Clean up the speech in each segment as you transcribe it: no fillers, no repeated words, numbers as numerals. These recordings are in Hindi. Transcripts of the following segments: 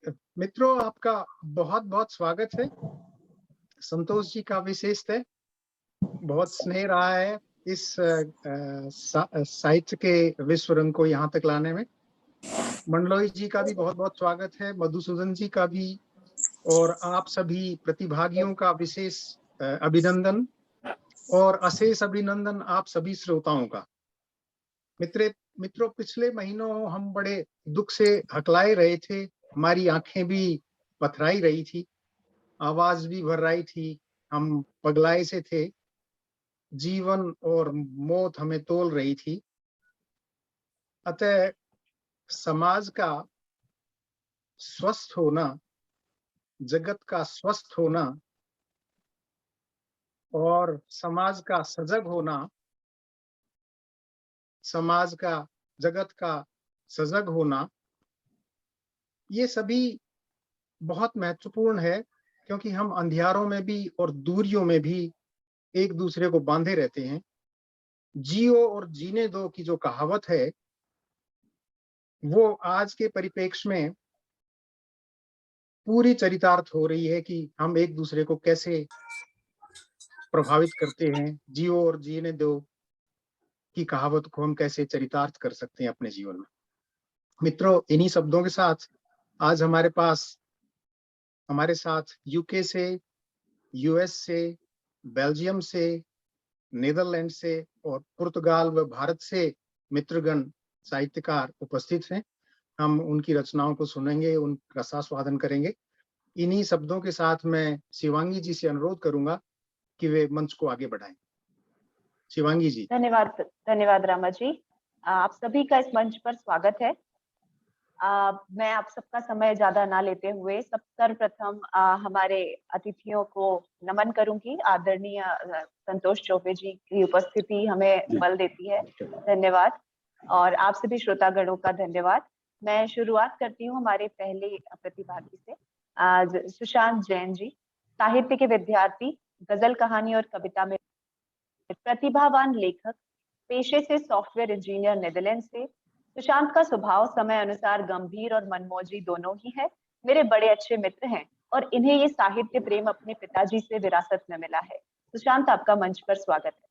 मित्रों, आपका बहुत बहुत स्वागत है। संतोष जी का विशेष है, बहुत स्नेह रहा है इस साहित्य के विश्व रंग को यहाँ तक लाने में। मंडलोई जी का भी बहुत बहुत स्वागत है, मधुसूदन जी का भी, और आप सभी प्रतिभागियों का विशेष अभिनंदन और अशेष अभिनंदन आप सभी श्रोताओं का। मित्रों, पिछले महीनों हम बड़े दुख से हकलाए रहे थे, हमारी आंखें भी पथराई रही थी, आवाज भी भर रही थी, हम पगलाए से थे, जीवन और मौत हमें तोल रही थी। अतः समाज का स्वस्थ होना, जगत का स्वस्थ होना और समाज का सजग होना, समाज का, जगत का सजग होना, ये सभी बहुत महत्वपूर्ण है, क्योंकि हम अंधियारों में भी और दूरियों में भी एक दूसरे को बांधे रहते हैं। जियो और जीने दो की जो कहावत है, वो आज के परिप्रेक्ष्य में पूरी चरितार्थ हो रही है कि हम एक दूसरे को कैसे प्रभावित करते हैं। जियो और जीने दो की कहावत को हम कैसे चरितार्थ कर सकते हैं अपने जीवन में। मित्रों, इन्हीं शब्दों के साथ आज हमारे साथ यूके से, यूएस से, बेल्जियम से, नीदरलैंड से और पुर्तगाल व भारत से मित्रगण साहित्यकार उपस्थित हैं। हम उनकी रचनाओं को सुनेंगे, उनका रसास्वादन करेंगे। इन्हीं शब्दों के साथ मैं शिवांगी जी से अनुरोध करूंगा कि वे मंच को आगे बढ़ाएं। शिवांगी जी। धन्यवाद, धन्यवाद रामा जी। आप सभी का इस मंच पर स्वागत है। मैं आप सबका समय ज्यादा ना लेते हुए सर्वप्रथम हमारे अतिथियों को नमन करूंगी। आदरणीय संतोष चौबे जी की उपस्थिति हमें बल देती है, धन्यवाद। और आप सभी श्रोतागणों का धन्यवाद। मैं शुरुआत करती हूँ हमारे पहले प्रतिभागी से। आज सुशांत जैन जी, साहित्य के विद्यार्थी, गजल, कहानी और कविता में प्रतिभावान लेखक, पेशे से सॉफ्टवेयर इंजीनियर, नीदरलैंड से। सुशांत का स्वभाव समय अनुसार गंभीर और मनमौजी दोनों ही है। मेरे बड़े अच्छे मित्र हैं और इन्हें ये साहित्य प्रेम अपने पिताजी से विरासत में मिला है। सुशांत, आपका मंच पर स्वागत है।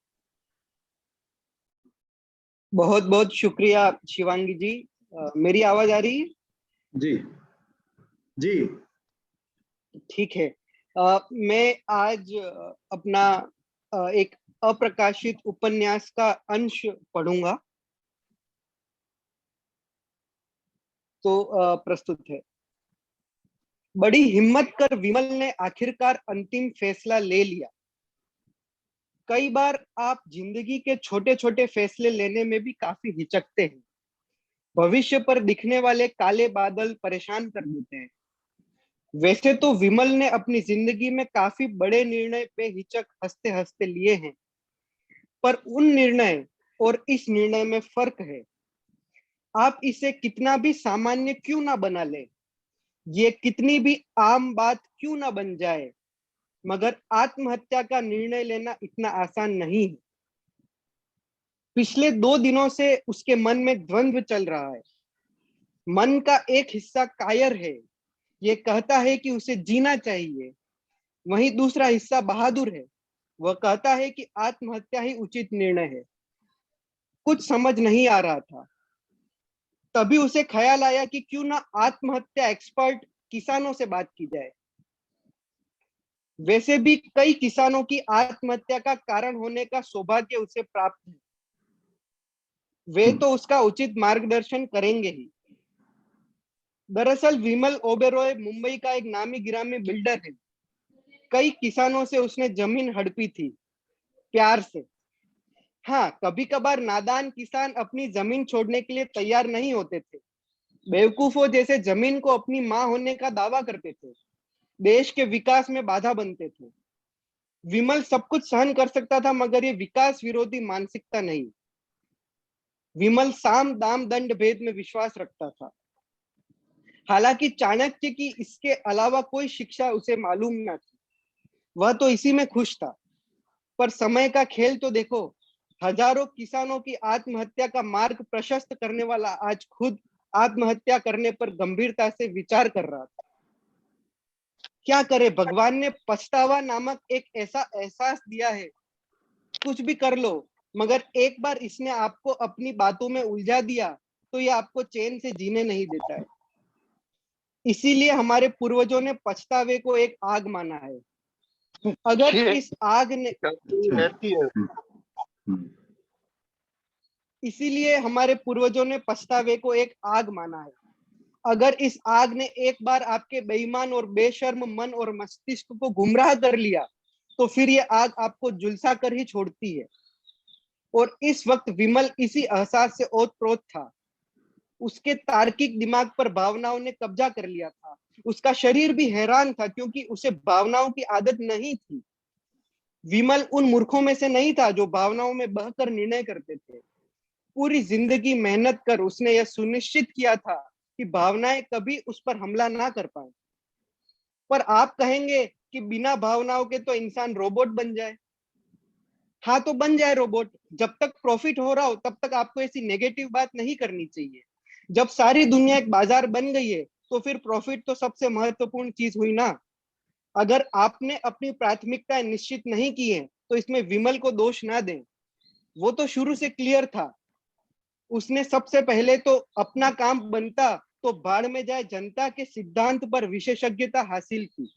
बहुत बहुत शुक्रिया शिवांगी जी। मेरी आवाज आ रही है? जी जी ठीक है। मैं आज अपना एक अप्रकाशित उपन्यास का अंश पढ़ूंगा, तो प्रस्तुत है। बड़ी हिम्मत कर विमल ने आखिरकार अंतिम फैसला ले लिया। कई बार आप जिंदगी के छोटे छोटे फैसले लेने में भी काफी हिचकते हैं। भविष्य पर दिखने वाले काले बादल परेशान कर देते हैं। वैसे तो विमल ने अपनी जिंदगी में काफी बड़े निर्णय पे हिचक हंसते हंसते लिए हैं, पर उन निर्णय और इस निर्णय में फर्क है। आप इसे कितना भी सामान्य क्यों ना बना ले, ये कितनी भी आम बात क्यों ना बन जाए, मगर आत्महत्या का निर्णय लेना इतना आसान नहीं है। पिछले 2 दिनों से उसके मन में द्वंद्व चल रहा है। मन का एक हिस्सा कायर है, ये कहता है कि उसे जीना चाहिए। वहीं दूसरा हिस्सा बहादुर है, वह कहता है कि आत्महत्या ही उचित निर्णय है। कुछ समझ नहीं आ रहा था। तभी उसे ख्याल आया कि क्यों ना आत्महत्या एक्सपर्ट किसानों से बात की जाए। वैसे भी कई किसानों की आत्महत्या का कारण होने का सौभाग्य उसे प्राप्त है। वे तो उसका उचित मार्गदर्शन करेंगे ही। दरअसल विमल ओबेरॉय मुंबई का एक नामी गिरामी बिल्डर है। कई किसानों से उसने जमीन हड़पी थी, प्यार से। हाँ, कभी कभार नादान किसान अपनी जमीन छोड़ने के लिए तैयार नहीं होते थे। बेवकूफों जैसे जमीन को अपनी मां होने का दावा करते थे, देश के विकास में बाधा बनते थे। विमल सब कुछ सहन कर सकता था, मगर ये विकास विरोधी मानसिकता नहीं। विमल साम दाम दंड भेद में विश्वास रखता था। हालांकि चाणक्य की इसके अलावा कोई शिक्षा उसे मालूम न थी। वह तो इसी में खुश था। पर समय का खेल तो देखो, हजारों किसानों की आत्महत्या का मार्ग प्रशस्त करने वाला आज खुद आत्महत्या करने पर गंभीरता से विचार कर रहा था। क्या करे, भगवान ने पछतावा नामक एक ऐसा एहसास दिया है, कुछ भी कर लो, मगर एक बार इसने आपको अपनी बातों में उलझा दिया तो ये आपको चैन से जीने नहीं देता है। इसीलिए हमारे पूर्वजों ने पछतावे को एक आग माना है। अगर इस आग ने इसीलिए हमारे पूर्वजों ने पछतावे को एक आग माना है। अगर इस आग ने एक बार आपके बेईमान और बेशर्म मन और मस्तिष्क को गुमराह कर लिया तो फिर ये आग आपको झुलसा कर ही छोड़ती है। और इस वक्त विमल इसी एहसास से ओतप्रोत था। उसके तार्किक दिमाग पर भावनाओं ने कब्जा कर लिया था। उसका शरीर भी हैरान था क्योंकि उसे भावनाओं की आदत नहीं थी। विमल उन मूर्खों में से नहीं था जो भावनाओं में बहकर निर्णय करते थे। पूरी जिंदगी मेहनत कर उसने यह सुनिश्चित किया था कि भावनाएं कभी उस पर हमला ना कर पाए। पर आप कहेंगे कि बिना भावनाओं के तो इंसान रोबोट बन जाए। हाँ, तो बन जाए रोबोट। जब तक प्रॉफिट हो रहा हो तब तक आपको ऐसी नेगेटिव बात नहीं करनी चाहिए। जब सारी दुनिया एक बाजार बन गई है तो फिर प्रॉफिट तो सबसे महत्वपूर्ण चीज हुई ना। अगर आपने अपनी प्राथमिकताएं निश्चित नहीं की है तो इसमें विमल को दोष ना दें। वो तो शुरू से क्लियर था। उसने सबसे पहले तो अपना काम बनता तो बाढ़ में जाए जनता के सिद्धांत पर विशेषज्ञता हासिल की।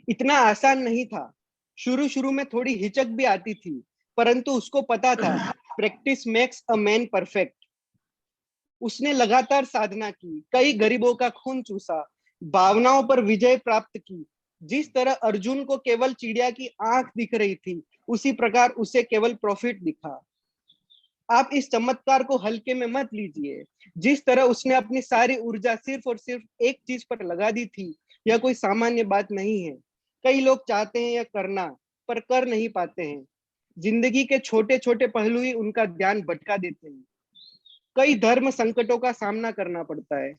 इतना आसान नहीं था। शुरू शुरू में थोड़ी हिचक भी आती थी, परंतु उसको पता था practice makes a man perfect. उसने लगातार साधना की, कई गरीबों का खून चूसा, भावनाओं पर विजय प्राप्त की। जिस तरह अर्जुन को केवल चिड़िया की आंख दिख रही थी, उसी प्रकार उसे केवल प्रॉफिट दिखा। आप इस चमत्कार को हल्के में मत लीजिए। जिस तरह उसने अपनी सारी ऊर्जा सिर्फ और सिर्फ एक चीज पर लगा दी थी, यह कोई सामान्य बात नहीं है। कई लोग चाहते हैं यह करना, पर कर नहीं पाते हैं। जिंदगी के छोटे छोटे पहलू ही उनका ध्यान भटका देते हैं। कई धर्म संकटों का सामना करना पड़ता है।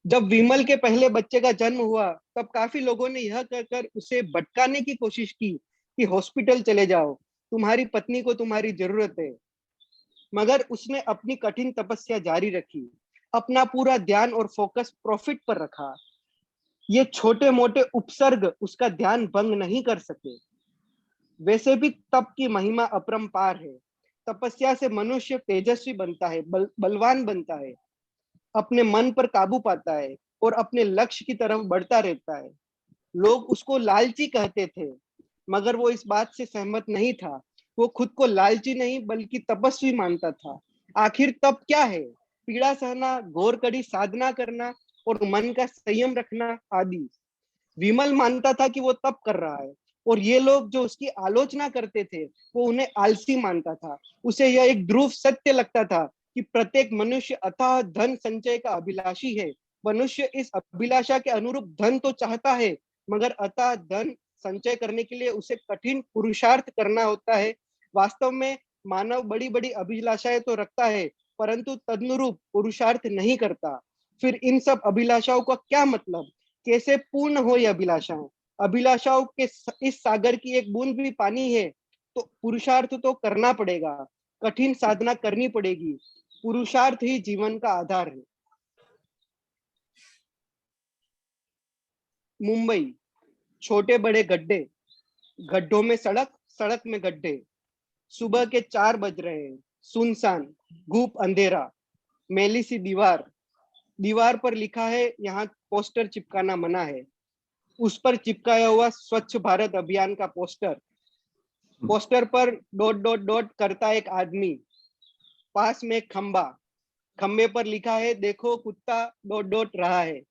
जब विमल के पहले बच्चे का जन्म हुआ तब काफी लोगों ने यह कहकर उसे भटकाने की कोशिश की कि हॉस्पिटल चले जाओ, तुम्हारी पत्नी को तुम्हारी जरूरत है। मगर उसने अपनी कठिन तपस्या जारी रखी, अपना पूरा ध्यान और फोकस प्रॉफिट पर रखा। ये छोटे मोटे उपसर्ग उसका ध्यान भंग नहीं कर सके। वैसे भी तप की महिमा अपरंपार है। तपस्या से मनुष्य तेजस्वी बनता है, बलवान बनता है, अपने मन पर काबू पाता है और अपने लक्ष्य की तरफ बढ़ता रहता है। लोग उसको लालची कहते थे, मगर वो इस बात से सहमत नहीं था। वो खुद को लालची नहीं बल्कि तपस्वी मानता था। आखिर तप क्या है? पीड़ा सहना, घोर कड़ी साधना करना और मन का संयम रखना आदि। विमल मानता था कि वो तप कर रहा है, और ये लोग जो उसकी आलोचना करते थे वो उन्हें आलसी मानता था। उसे यह एक ध्रुव सत्य लगता था कि प्रत्येक मनुष्य अथाह धन संचय का अभिलाषी है। मनुष्य इस अभिलाषा के अनुरूप धन तो चाहता है, मगर अथाह धन संचय करने के लिए उसे कठिन पुरुषार्थ करना होता है। वास्तव में मानव बड़ी बड़ी अभिलाषाएं तो रखता है, परंतु तदनुरूप पुरुषार्थ नहीं करता। फिर इन सब अभिलाषाओं का क्या मतलब? कैसे पूर्ण हो ये अभिलाषाएं? अभिलाषाओं के इस सागर की एक बूंद भी पानी है, तो पुरुषार्थ तो करना पड़ेगा, कठिन साधना करनी पड़ेगी। पुरुषार्थ ही जीवन का आधार है। मुंबई, छोटे बड़े गड्ढे, गड्ढों में सड़क, सड़क में गड्ढे। सुबह के 4 बज रहे हैं, सुनसान, धूप, अंधेरा, मैली सी दीवार। दीवार पर लिखा है यहाँ पोस्टर चिपकाना मना है। उस पर चिपकाया हुआ स्वच्छ भारत अभियान का पोस्टर। पोस्टर पर डॉट डॉट डॉट करता एक आदमी, पास में एक खंबा, खंबे पर लिखा है देखो कुत्ता डॉट डॉट रहा है।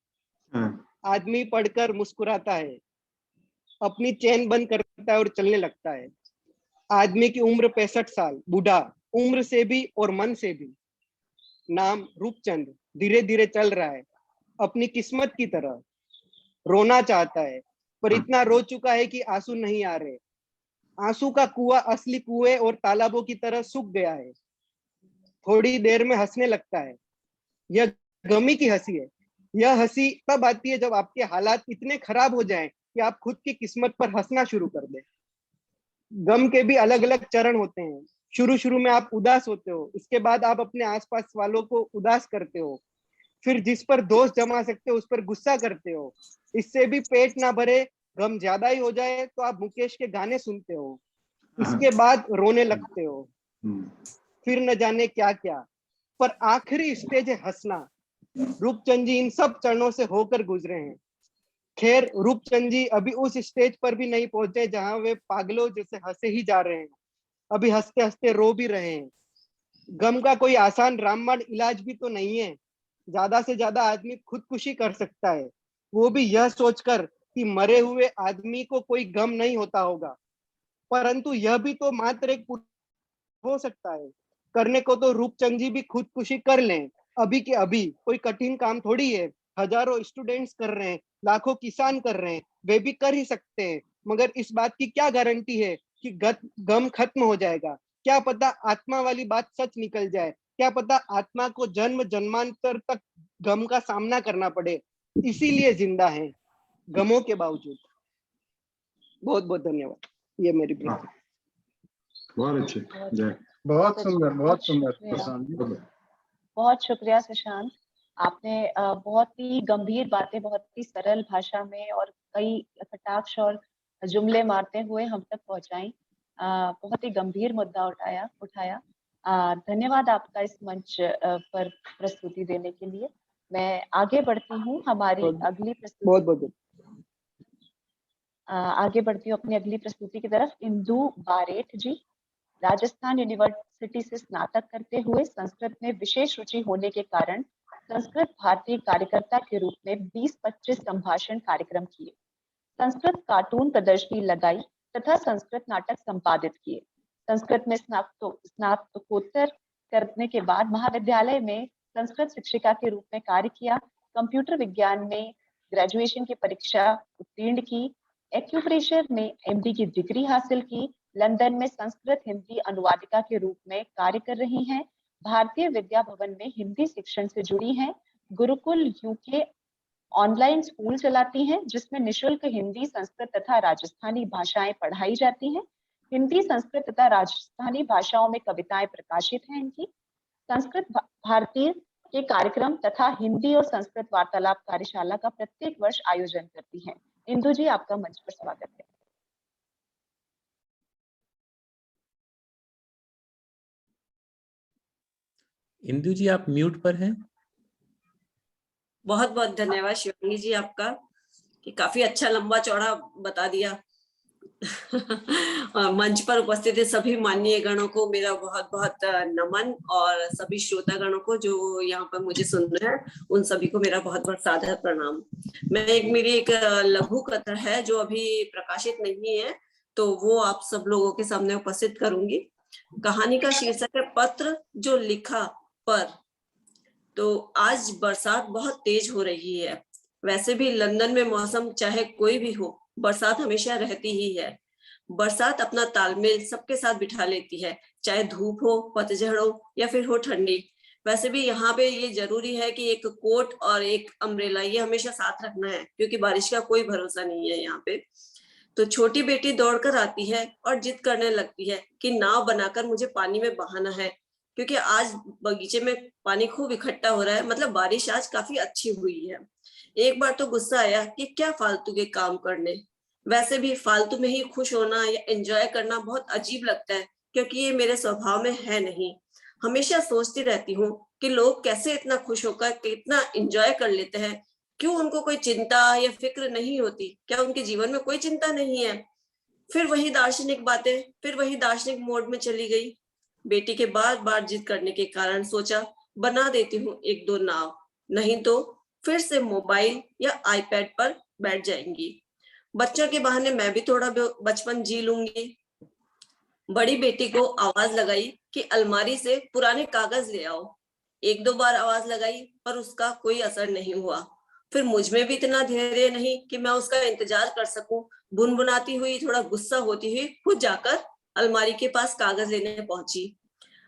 आदमी पढ़कर मुस्कुराता है, अपनी चेन बंद करता है और चलने लगता है। आदमी की उम्र 65 साल, बूढ़ा, उम्र से भी और मन से भी। नाम रूपचंद, धीरे धीरे चल रहा है अपनी किस्मत की तरह। रोना चाहता है, पर इतना रो चुका है कि आंसू नहीं आ रहे। आंसू का कुआं असली कुएं और तालाबों की तरह सूख गया है। थोड़ी देर में हंसने लगता है। यह गमी की हंसी है। यह हंसी तब आती है जब आपके हालात इतने खराब हो जाएं कि आप खुद की किस्मत पर हंसना शुरू कर दें। गम के भी अलग अलग चरण होते हैं। शुरू शुरू में आप उदास होते हो, इसके बाद आप अपने आसपास वालों को उदास करते हो, फिर जिस पर दोष जमा सकते हो उस पर गुस्सा करते हो, इससे भी पेट ना भरे, गम ज्यादा ही हो जाए तो आप मुकेश के गाने सुनते हो, इसके बाद रोने लगते हो, फिर न जाने क्या क्या, पर आखिरी स्टेज है हंसना। रूपचंद जी इन सब चरणों से होकर गुजरे हैं। खैर रूपचंद जी अभी उस स्टेज पर भी नहीं पहुंचे जहां वे पागलों जैसे हंसे ही जा रहे हैं, अभी हंसते हंसते रो भी रहे हैं। गम का कोई आसान रामबाण इलाज भी तो नहीं है, ज्यादा से ज्यादा आदमी खुदकुशी कर सकता है, वो भी यह सोचकर कि मरे हुए आदमी को कोई गम नहीं होता होगा, परंतु यह भी तो मात्र एक हो सकता है। करने को तो रूपचंद जी भी खुदकुशी कर लें, अभी के अभी, कोई कठिन काम थोड़ी है। हजारों स्टूडेंट्स कर रहे हैं, लाखों किसान कर रहे हैं, वे भी कर ही सकते हैं, मगर इस बात की क्या गारंटी है कि गम खत्म हो जाएगा? क्या पता आत्मा वाली बात सच निकल जाए, क्या पता आत्मा को जन्म जन्मांतर तक गम का सामना करना पड़े, इसीलिए जिंदा है गमों के बावजूद। बहुत बहुत धन्यवाद। ये मेरी प्रतिक्रिया। बहुत अच्छे, जय। बहुत सुंदर, बहुत सुंदर प्रशांत जी। बहुत शुक्रिया सुशांत। आपने बहुत ही गंभीर बातें बहुत ही सरल भाषा में और कई कटाक्ष और जुमले मारते हुए हम तक पहुंचाई। बहुत ही गंभीर मुद्दा उठाया। धन्यवाद आपका इस मंच पर प्रस्तुति देने के लिए। मैं आगे बढ़ती हूँ हमारी अगली प्रस्तुति। बहुत बहुत आगे बढ़ती हूँ अपनी अगली प्रस्तुति की तरफ। इंदु बारेठ जी राजस्थान यूनिवर्सिटी से स्नातक करते हुए संस्कृत में विशेष रुचि होने के कारण संस्कृत भारती कार्यकर्ता के रूप में 20-25 संभाषण कार्यक्रम किए, संस्कृत कार्टून प्रदर्शनी लगाई तथा संस्कृत नाटक संपादित किए। संस्कृत में स्नातकोत्तर करने के बाद महाविद्यालय में संस्कृत शिक्षिका के रूप में कार्य किया। कंप्यूटर विज्ञान में ग्रेजुएशन की परीक्षा उत्तीर्ण की। एक्यूप्रेशर में एमडी की डिग्री हासिल की। लंदन में संस्कृत हिंदी अनुवादिका के रूप में कार्य कर रही हैं। भारतीय विद्या भवन में हिंदी शिक्षण से जुड़ी हैं। गुरुकुल यूके ऑनलाइन स्कूल चलाती हैं जिसमें निशुल्क हिंदी, संस्कृत तथा राजस्थानी भाषाएं पढ़ाई जाती हैं। हिंदी, संस्कृत तथा राजस्थानी भाषाओं में कविताएं प्रकाशित हैं इनकी। संस्कृत भारती के कार्यक्रम तथा हिंदी और संस्कृत वार्तालाप कार्यशाला का प्रत्येक वर्ष आयोजन करती हैं। इंदु जी, आपका मंच पर स्वागत है। इंदु जी, आप म्यूट पर हैं। बहुत बहुत धन्यवाद शिवांगी जी आपका कि काफी अच्छा लंबा चौड़ा बता दिया। मंच पर उपस्थित है सभी माननीय गणों को मेरा बहुत बहुत नमन, और सभी श्रोता गणों को जो यहाँ पर मुझे सुन रहे हैं उन सभी को मेरा बहुत बहुत सादर प्रणाम। मेरी एक लघु कथा है जो अभी प्रकाशित नहीं है, तो वो आप सब लोगों के सामने उपस्थित करूंगी। कहानी का शीर्षक है पत्र जो लिखा पर। तो आज बरसात बहुत तेज हो रही है। वैसे भी लंदन में मौसम चाहे कोई भी हो, बरसात हमेशा रहती ही है। बरसात अपना तालमेल सबके साथ बिठा लेती है, चाहे धूप हो, पतझड़ हो या फिर हो ठंडी। वैसे भी यहाँ पे ये जरूरी है कि एक कोट और एक अम्ब्रेला ये हमेशा साथ रखना है, क्योंकि बारिश का कोई भरोसा नहीं है यहाँ पे। तो छोटी बेटी दौड़कर आती है और जिद करने लगती है कि नाव बनाकर मुझे पानी में बहाना है, क्योंकि आज बगीचे में पानी खूब इकट्ठा हो रहा है, मतलब बारिश आज काफी अच्छी हुई है। एक बार तो गुस्सा आया कि क्या फालतू के काम करने। वैसे भी फालतू में ही खुश होना या एंजॉय करना बहुत अजीब लगता है, क्योंकि ये मेरे स्वभाव में है नहीं। हमेशा सोचती रहती हूँ कि लोग कैसे इतना खुश होकर कितना एंजॉय कर लेते हैं। क्यों उनको कोई चिंता या फिक्र नहीं होती? क्या उनके जीवन में कोई चिंता नहीं है? फिर वही दार्शनिक बातें, फिर वही दार्शनिक मोड में चली गई। बेटी के बार बार जिद करने के कारण सोचा बना देती हूँ एक दो नाव, नहीं तो फिर से मोबाइल या आईपैड पर बैठ जाएंगी। बच्चों के बहाने मैं भी थोड़ा बचपन जी लूंगी। बड़ी बेटी को आवाज लगाई कि अलमारी से पुराने कागज ले आओ। एक दो बार आवाज लगाई पर उसका कोई असर नहीं हुआ। फिर मुझ में भी इतना धैर्य नहीं कि मैं उसका इंतजार कर सकूं। बुनबुनाती हुई, थोड़ा गुस्सा होती हुई खुद जाकर अलमारी के पास कागज लेने पहुंची।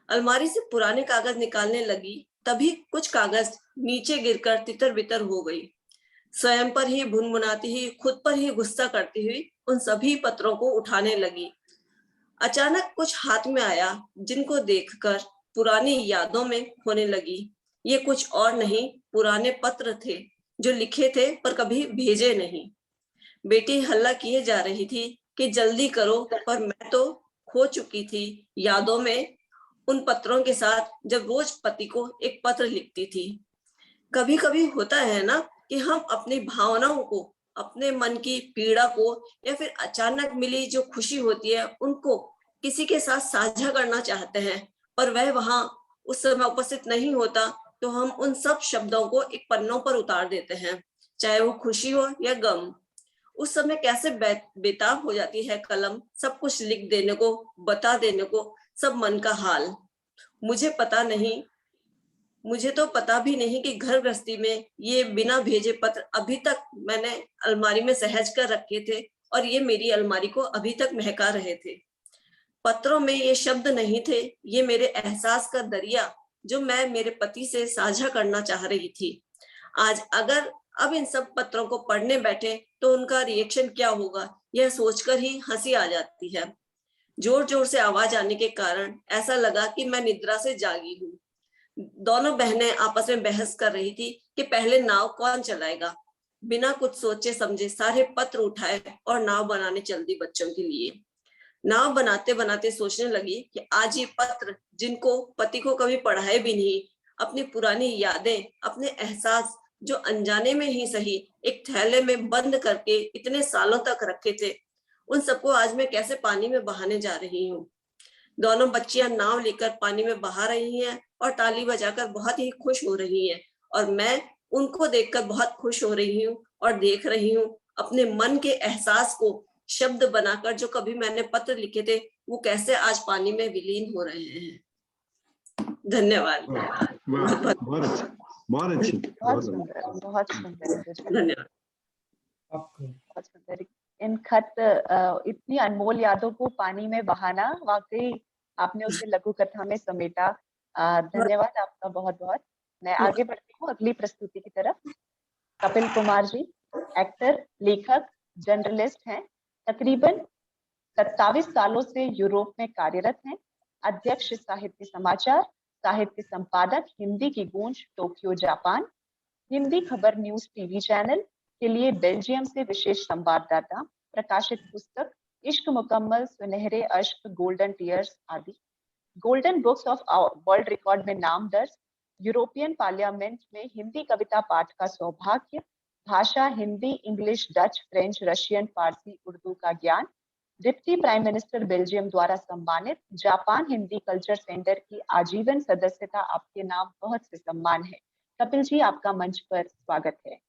अलमारी से पुराने कागज निकालने लगी, तभी कुछ कागज नीचे गिरकर तितर बितर हो गई। स्वयं पर ही भुनभुनाती हुई, खुद पर ही गुस्सा करती हुई उन सभी पत्रों को उठाने लगी। अचानक कुछ हाथ में आया जिनको देखकर पुरानी यादों में खोने लगी। ये कुछ और नहीं, पुराने पत्र थे जो लिखे थे पर कभी भेजे नहीं। बेटी हल्ला किए जा रही थी कि जल्दी करो, पर मैं तो खो चुकी थी यादों में उन पत्रों के साथ जब रोज पति को एक पत्र लिखती थी। कभी कभी होता है ना कि हम अपनी भावनाओं को, अपने मन की पीड़ा को या फिर अचानक मिली जो खुशी होती है उनको किसी के साथ साझा करना चाहते हैं, पर वह वहां उस समय उपस्थित नहीं होता, तो हम उन सब शब्दों को एक पन्नों पर उतार देते हैं, चाहे वो खुशी हो या गम। उस समय कैसे बेताब हो जाती है कलम सब कुछ लिख देने को, बता देने को, सब मन का हाल। मुझे तो पता भी नहीं कि घर गृहस्थी में ये बिना भेजे पत्र अभी तक मैंने अलमारी में सहज कर रखे थे और ये मेरी अलमारी को अभी तक महका रहे थे। पत्रों में ये शब्द नहीं थे, ये मेरे एहसास का दरिया जो मैं मेरे पति से साझा करना चाह रही थी। आज अगर अब इन सब पत्रों को पढ़ने बैठे तो उनका रिएक्शन क्या होगा, यह सोचकर ही हंसी आ जाती है। जोर जोर से आवाज आने के कारण ऐसा लगा कि मैं निद्रा से जागी हूँ। दोनों बहनें आपस में बहस कर रही थी कि पहले नाव कौन चलाएगा। बिना कुछ सोचे समझे सारे पत्र उठाए और नाव बनाने चल दी बच्चों के लिए। नाव बनाते बनाते सोचने लगी कि आज ये पत्र जिनको पति को कभी पढ़ाए भी नहीं, अपनी पुरानी यादें, अपने एहसास जो अनजाने में ही सही एक थैले में बंद करके इतने सालों तक रखे थे, उन सबको आज मैं कैसे पानी में बहाने जा रही हूँ। दोनों बच्चियां नाव लेकर पानी में बहा रही हैं और ताली बजाकर बहुत ही खुश हो रही हैं, और मैं उनको देखकर बहुत खुश हो रही हूँ और देख रही हूँ अपने मन के एहसास को शब्द बनाकर जो कभी मैंने पत्र लिखे थे वो कैसे आज पानी में विलीन हो रहे हैं। धन्यवाद। वाह, बहुत अच्छा, बहुत अच्छी, बहुत सुंदर, बहुत सुंदर। धन्यवाद। बहुत सुंदर। इन खत इतनी अनमोल यादों को पानी में बहाना, वाकई आपने उसे लघु कथा में समेटा। धन्यवाद आपका बहुत बहुत। मैं आगे बढ़ती हूँ अगली प्रस्तुति की तरफ। कपिल कुमार जी एक्टर, लेखक, जर्नलिस्ट हैं। तकरीबन 27 सालों से यूरोप में कार्यरत हैं। अध्यक्ष साहित्य समाचार, साहित्य संपादक हिंदी की गूंज टोक्यो जापान, हिंदी खबर न्यूज टीवी चैनल के लिए बेल्जियम से विशेष संवाददाता, प्रकाशित पुस्तक इश्क मुकम्मल, सुनहरे अश्क, गोल्डन टीयर्स आदि। Golden books of world record में नाम दर्ज। यूरोपियन पार्लियामेंट में हिंदी कविता पाठ का सौभाग्य। भाषा Hindi, English, Dutch, French, Russian, Farsi, Urdu का ज्ञान। डिप्टी प्राइम मिनिस्टर बेल्जियम द्वारा सम्मानित। जापान हिंदी कल्चर सेंटर की आजीवन सदस्यता आपके नाम बहुत से सम्मान है। कपिल जी आपका मंच पर स्वागत है।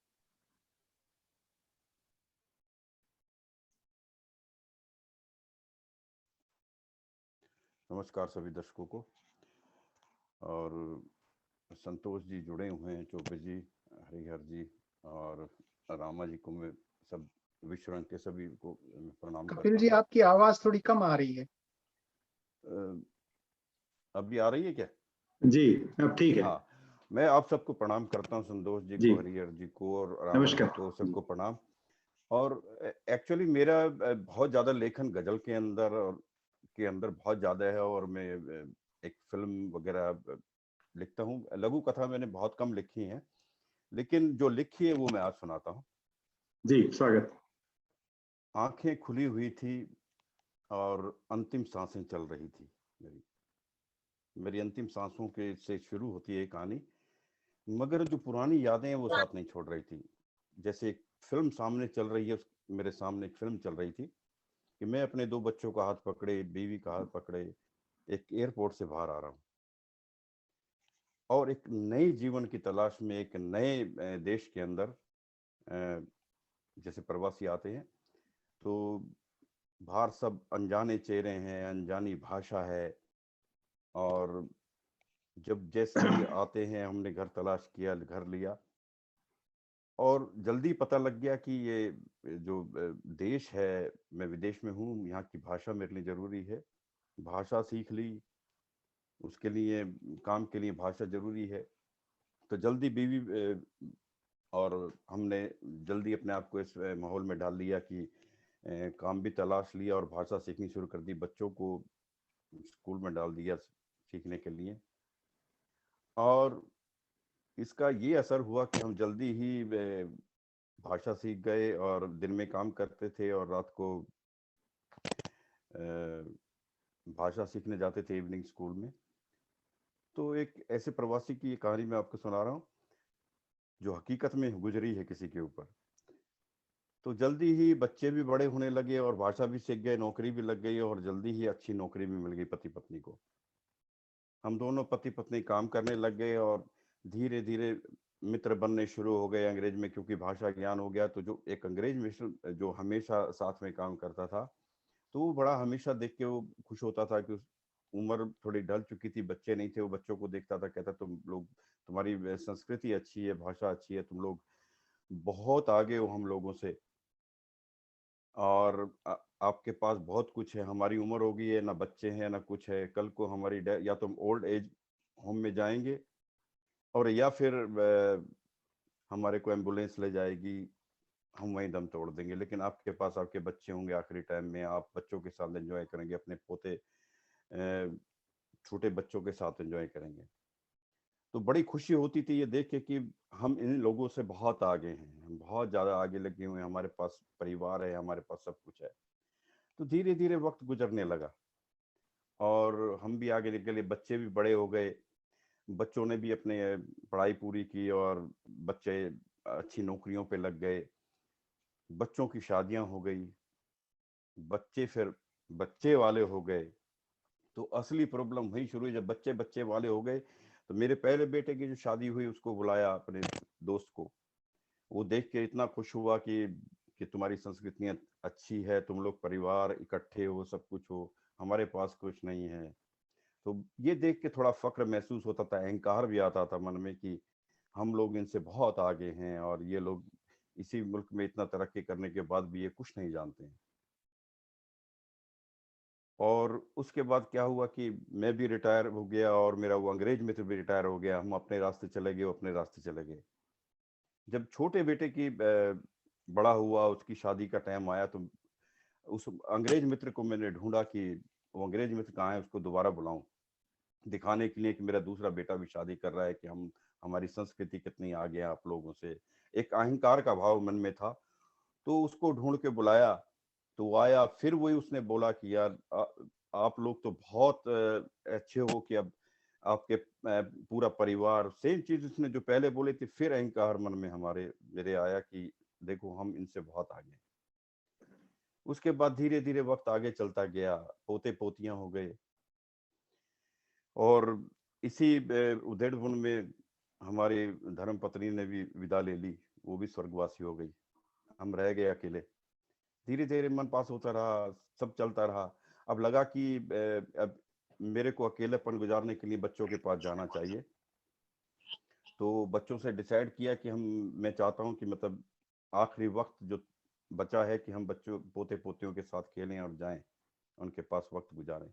नमस्कार सभी दर्शकों को। और संतोष जी जुड़े हुए हैं, चौबे जी, हरिहर जी और रामा जी को मैं सब विश्व रंग के सभी को प्रणाम करता हूं। कपिल जी आपकी आवाज थोड़ी कम आ रही है। अभी आ रही है क्या? जी अब ठीक है। हाँ, मैं आप सबको प्रणाम करता हूँ, संतोष जी को, हरिहर जी को और रामा जी को, सबको प्रणाम। और एक्चुअली मेरा बहुत ज्यादा लेखन गजल के अंदर बहुत ज्यादा है, और मैं एक फिल्म वगैरह लिखता हूँ। लघु कथा मैंने बहुत कम लिखी है, लेकिन जो लिखी है वो मैं आज सुनाता हूँ। जी स्वागत। आंखें खुली हुई थी और अंतिम सांसें चल रही थी। मेरी अंतिम सांसों के से शुरू होती है कहानी, मगर जो पुरानी यादें हैं वो साथ नहीं छोड़ रही थी। जैसे एक फिल्म सामने चल रही है, मेरे सामने एक फिल्म चल रही थी कि मैं अपने 2 बच्चों का हाथ पकड़े, बीवी का हाथ पकड़े एक एयरपोर्ट से बाहर आ रहा हूँ, और एक नई जीवन की तलाश में एक नए देश के अंदर जैसे प्रवासी आते हैं, तो बाहर सब अनजाने चेहरे हैं, अनजानी भाषा है, और जब जैसे ही आते हैं हमने घर तलाश किया, घर लिया, और जल्दी पता लग गया कि ये जो देश है, मैं विदेश में हूँ, यहाँ की भाषा मेरे लिए ज़रूरी है। भाषा सीख ली, उसके लिए काम के लिए भाषा ज़रूरी है। तो जल्दी बीवी और हमने जल्दी अपने आप को इस माहौल में डाल लिया कि काम भी तलाश लिया और भाषा सीखनी शुरू कर दी। बच्चों को स्कूल में डाल दिया सीखने के लिए, और इसका ये असर हुआ कि हम जल्दी ही भाषा सीख गए और दिन में काम करते थे और रात को भाषा सीखने जाते थे इवनिंग स्कूल में। तो एक ऐसे प्रवासी की कहानी मैं आपको सुना रहा हूँ जो हकीकत में गुजरी है किसी के ऊपर। तो जल्दी ही बच्चे भी बड़े होने लगे और भाषा भी सीख गए, नौकरी भी लग गई और जल्दी ही अच्छी नौकरी भी मिल गई पति पत्नी को। हम दोनों पति पत्नी काम करने लग गए और धीरे धीरे मित्र बनने शुरू हो गए अंग्रेज में, क्योंकि भाषा ज्ञान हो गया। तो जो एक अंग्रेज मित्र जो हमेशा साथ में काम करता था, तो वो बड़ा हमेशा देख के वो खुश होता था कि उम्र थोड़ी ढल चुकी थी, बच्चे नहीं थे। वो बच्चों को देखता था, कहता तुम लोग, तुम्हारी संस्कृति अच्छी है, भाषा अच्छी है, तुम लोग बहुत आगे हो हम लोगों से, और आपके पास बहुत कुछ है। हमारी उम्र हो गई है, ना बच्चे हैं ना कुछ है। कल को हमारी या तो हम ओल्ड एज होम में जाएंगे और या फिर हमारे को एम्बुलेंस ले जाएगी, हम वहीं दम तोड़ देंगे। लेकिन आपके पास आपके बच्चे होंगे, आखिरी टाइम में आप बच्चों के साथ एंजॉय करेंगे, अपने पोते छोटे बच्चों के साथ एंजॉय करेंगे। तो बड़ी खुशी होती थी ये देख के कि हम इन लोगों से बहुत आगे हैं, हम बहुत ज़्यादा आगे लगे हुए हैं, हमारे पास परिवार है, हमारे पास सब कुछ है। तो धीरे धीरे वक्त गुजरने लगा और हम भी आगे निकले, बच्चे भी बड़े हो गए, बच्चों ने भी अपने पढ़ाई पूरी की और बच्चे अच्छी नौकरियों पे लग गए, बच्चों की शादियां हो गई, बच्चे फिर बच्चे वाले हो गए। तो असली प्रॉब्लम वही शुरू हुई जब बच्चे बच्चे वाले हो गए। तो मेरे पहले बेटे की जो शादी हुई, उसको बुलाया अपने दोस्त को। वो देख के इतना खुश हुआ कि तुम्हारी संस्कृति अच्छी है, तुम लोग परिवार इकट्ठे हो, सब कुछ हो, हमारे पास कुछ नहीं है। तो ये देख के थोड़ा फक्र महसूस होता था, अहंकार भी आता था मन में कि हम लोग इनसे बहुत आगे हैं और ये लोग इसी मुल्क में इतना तरक्की करने के बाद भी ये कुछ नहीं जानते हैं। और उसके बाद क्या हुआ कि मैं भी रिटायर हो गया और मेरा वो अंग्रेज मित्र भी रिटायर हो गया। हम अपने रास्ते चले गए, वो अपने रास्ते चले गए। जब छोटे बेटे की बड़ा हुआ, उसकी शादी का टाइम आया, तो उस अंग्रेज मित्र को मैंने ढूंढा कि वो अंग्रेज मित्र कहाँ है, उसको दोबारा बुलाऊं, दिखाने के लिए कि मेरा दूसरा बेटा भी शादी कर रहा है, कि हम हमारी संस्कृति कितनी आगे है आप लोगों से। एक अहंकार का भाव मन में था। तो उसको ढूंढ के बुलाया, तो वो आया। फिर वही उसने बोला कि यार आप लोग तो बहुत अच्छे हो कि अब आपके पूरा परिवार, सेम चीज उसने जो पहले बोले थे। फिर अहंकार मन में मेरे आया कि देखो हम इनसे बहुत आगे। उसके बाद धीरे धीरे वक्त आगे चलता गया, पोते पोतियां हो गए और इसी उधेड़बुन में हमारी धर्म पत्नी ने भी विदा ले ली, वो भी स्वर्गवासी हो गई। हम रह गए अकेले। धीरे धीरे मन पास होता रहा, सब चलता रहा। अब लगा कि अब मेरे को अकेलेपन गुजारने के लिए बच्चों के पास जाना चाहिए। तो बच्चों से डिसाइड किया कि मैं चाहता हूं कि मतलब आखिरी वक्त जो बचा है कि हम बच्चों पोते पोतियों के साथ खेलें और जाएं, उनके पास वक्त गुजारें।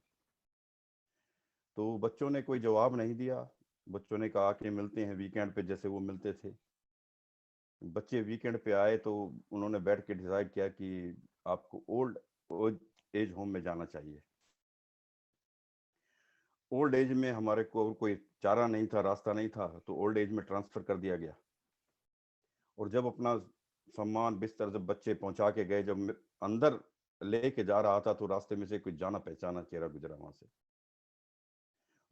तो बच्चों ने कोई जवाब नहीं दिया। बच्चों ने कहा कि मिलते हैं वीकेंड पे, जैसे वो मिलते थे। बच्चे वीकेंड पे आए तो उन्होंने बैठ के डिसाइड किया कि आपको ओल्ड एज होम में जाना चाहिए। ओल्ड एज में हमारे को कोई चारा नहीं था, रास्ता नहीं था, तो ओल्ड एज में ट्रांसफर कर दिया गया। और जब अपना सामान बिस्तर जब बच्चे पहुंचा के गए, जब अंदर लेके जा रहा था, तो रास्ते में से कोई जाना पहचाना चेहरा गुजरा वहां से।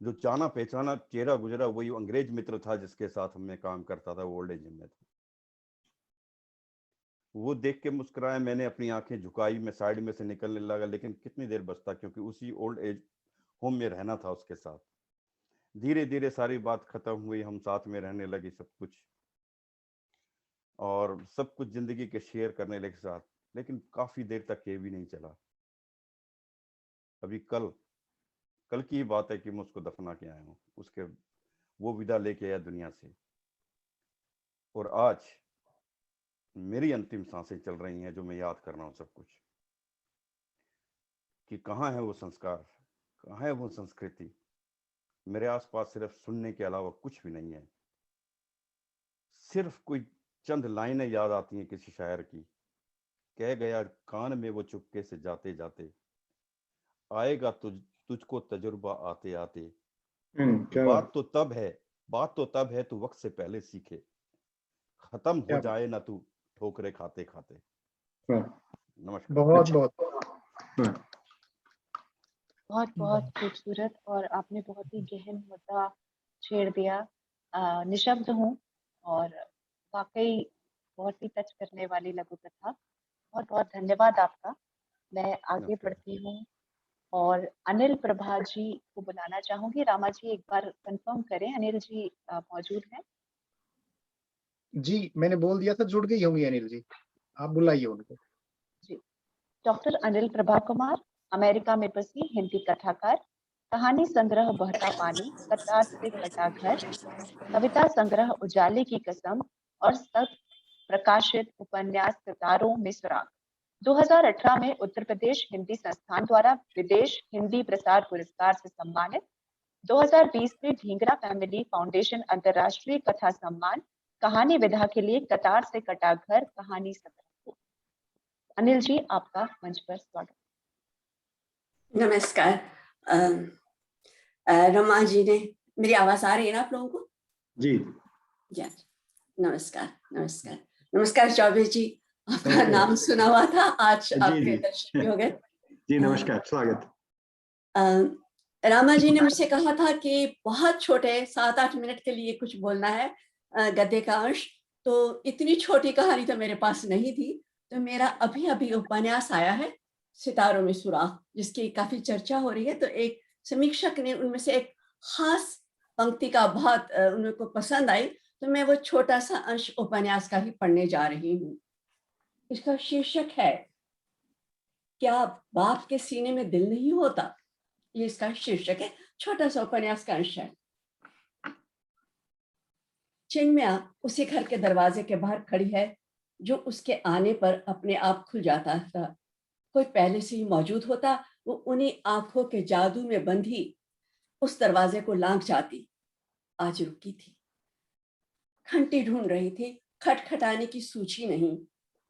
जो जाना पहचाना चेहरा गुजरा वही अंग्रेज मित्र था जिसके साथ मैं काम करता था, वो ओल्ड एज में था। वो देख के मुस्कुराया, मैंने अपनी आंखें झुकाई, मैं साइड में से निकलने लगा, लेकिन कितनी देर बचता, क्योंकि उसी ओल्ड एज होम में रहना था उसके साथ। धीरे धीरे सारी बात खत्म हुई, हम साथ में रहने लगे, सब कुछ और सब कुछ जिंदगी के शेयर करने लगे साथ। लेकिन काफी देर तक ये भी नहीं चला। अभी कल की बात है कि मैं उसको दफना के आया हूँ, उसके वो विदा लेके आया दुनिया से। और आज मेरी अंतिम सांसें चल रही हैं, जो मैं याद कर रहा हूँ सब कुछ, कि कहाँ है वो संस्कार, कहाँ है वो संस्कृति। मेरे आसपास सिर्फ सुनने के अलावा कुछ भी नहीं है। सिर्फ कोई चंद लाइनें याद आती हैं किसी शायर की, कह गया कान में वो चुपके से जाते जाते, आएगा तुझको तजुर्बा आते आते। क्या बात तो तब है तू वक्त से पहले सीखे, खत्म हो क्या जाए ना तू ठोकरे खाते खाते। वाह, नमस्कार। बहुत अच्छा। बहुत वाह, बहुत बहुत खूबसूरत, और आपने बहुत ही गहन मुद्दा छेड़ दिया। निशब्द हूँ, और वाकई बहुत ही टच करने वाली लघु कथा। बहुत बहुत धन्यवाद आपका। मैं आगे नमस्कार। बढ़ती हूँ और अनिल प्रभा जी को बुलाना चाहूंगी। रामा जी एक बार कंफर्म करें अनिल जी मौजूद हैं। जी, मैंने बोल दिया था, जुड़ गई होंगी अनिल जी, आप बुलाइए उनको। जी, डॉक्टर अनिल प्रभा कुमार, अमेरिका में बसी हिंदी कथाकार, कहानी संग्रह बहता पानी, कतार से कटा घर, कविता संग्रह उजाले की कसम और सब प्रकाशित उपन्यास कतारों में सुराग। 2018 में उत्तर प्रदेश हिंदी संस्थान द्वारा विदेश हिंदी प्रसार पुरस्कार से सम्मानित। 2020 में ढींगरा फैमिली फाउंडेशन अंतर्राष्ट्रीय कथा सम्मान कहानी विधा के लिए कतार से कटा घर कहानी संग्रह। अनिल जी, आपका मंच पर स्वागत। नमस्कार। रमा जी ने, मेरी आवाज आ रही है ना आप लोगों को? जी जी, नमस्कार। नमस्कार नमस्कार चौबे जी, आपका नाम सुना हुआ था, आज जी आपके जी दर्शन भी हो गए। जी, नमस्कार, स्वागत। रामा जी ने मुझसे कहा था कि बहुत छोटे 7-8 मिनट के लिए कुछ बोलना है, गद्य का अंश। तो इतनी छोटी कहानी तो मेरे पास नहीं थी, तो मेरा अभी अभी उपन्यास आया है सितारों में सुराग, जिसकी काफी चर्चा हो रही है। तो एक समीक्षक ने उनमें से एक खास पंक्ति का बहुत उनको पसंद आई, तो मैं वो छोटा सा अंश उपन्यास का ही पढ़ने जा रही हूँ। इसका शीर्षक है, क्या बाप के सीने में दिल नहीं होता? ये इसका शीर्षक है, छोटा सा उपन्यास का अंश है। चिन्मया उसी घर के दरवाजे के बाहर खड़ी है जो उसके आने पर अपने आप खुल जाता था। कोई पहले से ही मौजूद होता, वो उन्हीं आंखों के जादू में बंधी उस दरवाजे को लांघ जाती। आज रुकी थी, घंटी ढूंढ रही थी, खटखटाने की सूझी नहीं।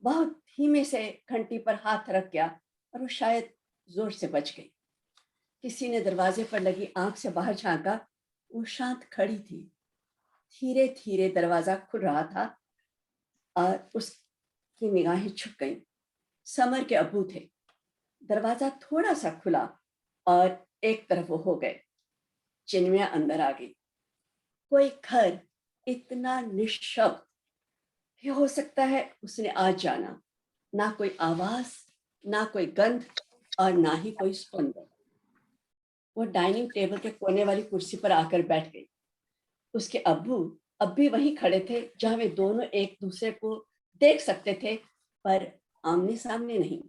बहुत धीमे से घंटी पर हाथ रख गया और वो शायद जोर से बच गई। किसी ने दरवाजे पर लगी आंख से बाहर झांका। वो शांत खड़ी थी। धीरे धीरे दरवाजा खुल रहा था और उसकी निगाहें झुक गईं। समर के अब्बू थे। दरवाजा थोड़ा सा खुला और एक तरफ वो हो गए। चिन्मया अंदर आ गई। कोई घर इतना निश्शब्द भी हो सकता है, उसने आज जाना। ना कोई आवाज, ना कोई गंध और ना ही कोई स्पंदन। वो डाइनिंग टेबल के कोने वाली कुर्सी पर आकर बैठ गई। उसके अब्बू अब भी वहीं खड़े थे जहां वे दोनों एक दूसरे को देख सकते थे, पर आमने सामने नहीं।